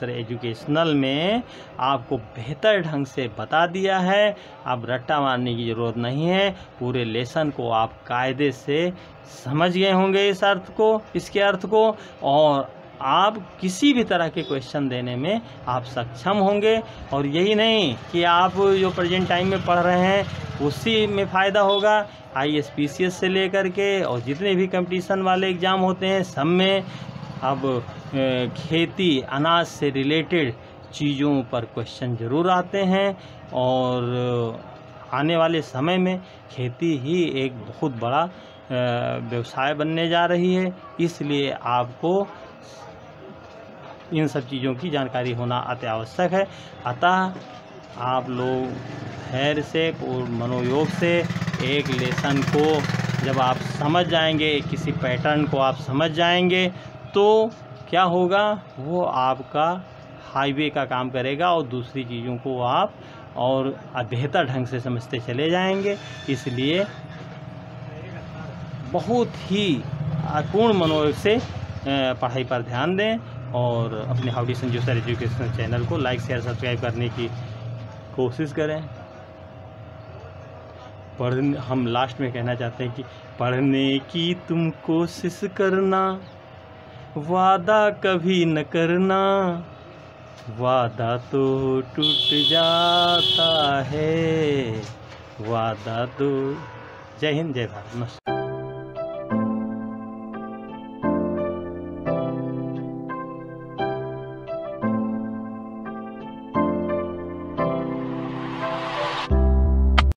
एजुकेशनल ने आपको बेहतर ढंग से बता दिया है। अब रट्टा मारने की ज़रूरत नहीं है, पूरे लेसन को आप कायदे से समझ गए होंगे इसके अर्थ को, और आप किसी भी तरह के क्वेश्चन देने में आप सक्षम होंगे। और यही नहीं कि आप जो प्रेजेंट टाइम में पढ़ रहे हैं उसी में फ़ायदा होगा, ISPCS से लेकर के और जितने भी कंपटीशन वाले एग्ज़ाम होते हैं सब में अब खेती, अनाज से रिलेटेड चीज़ों पर क्वेश्चन ज़रूर आते हैं। और आने वाले समय में खेती ही एक बहुत बड़ा व्यवसाय बनने जा रही है, इसलिए आपको इन सब चीज़ों की जानकारी होना अति आवश्यक है। अतः आप लोग धैर्य से और मनोयोग से एक लेसन को जब आप समझ जाएंगे, किसी पैटर्न को आप समझ जाएंगे, तो क्या होगा, वो आपका हाईवे का काम करेगा और दूसरी चीज़ों को आप और बेहतर ढंग से समझते चले जाएंगे। इसलिए बहुत ही पूर्ण मनोयोग से पढ़ाई पर ध्यान दें और अपने howdy Sanjeev sir education channel को लाइक, शेयर, सब्सक्राइब करने की कोशिश करें। हम लास्ट में कहना चाहते हैं कि पढ़ने की तुम कोशिश करना, वादा कभी न करना, वादा तो टूट जाता है, वादा तो। जय हिंद, जय भारत, नमस्कार।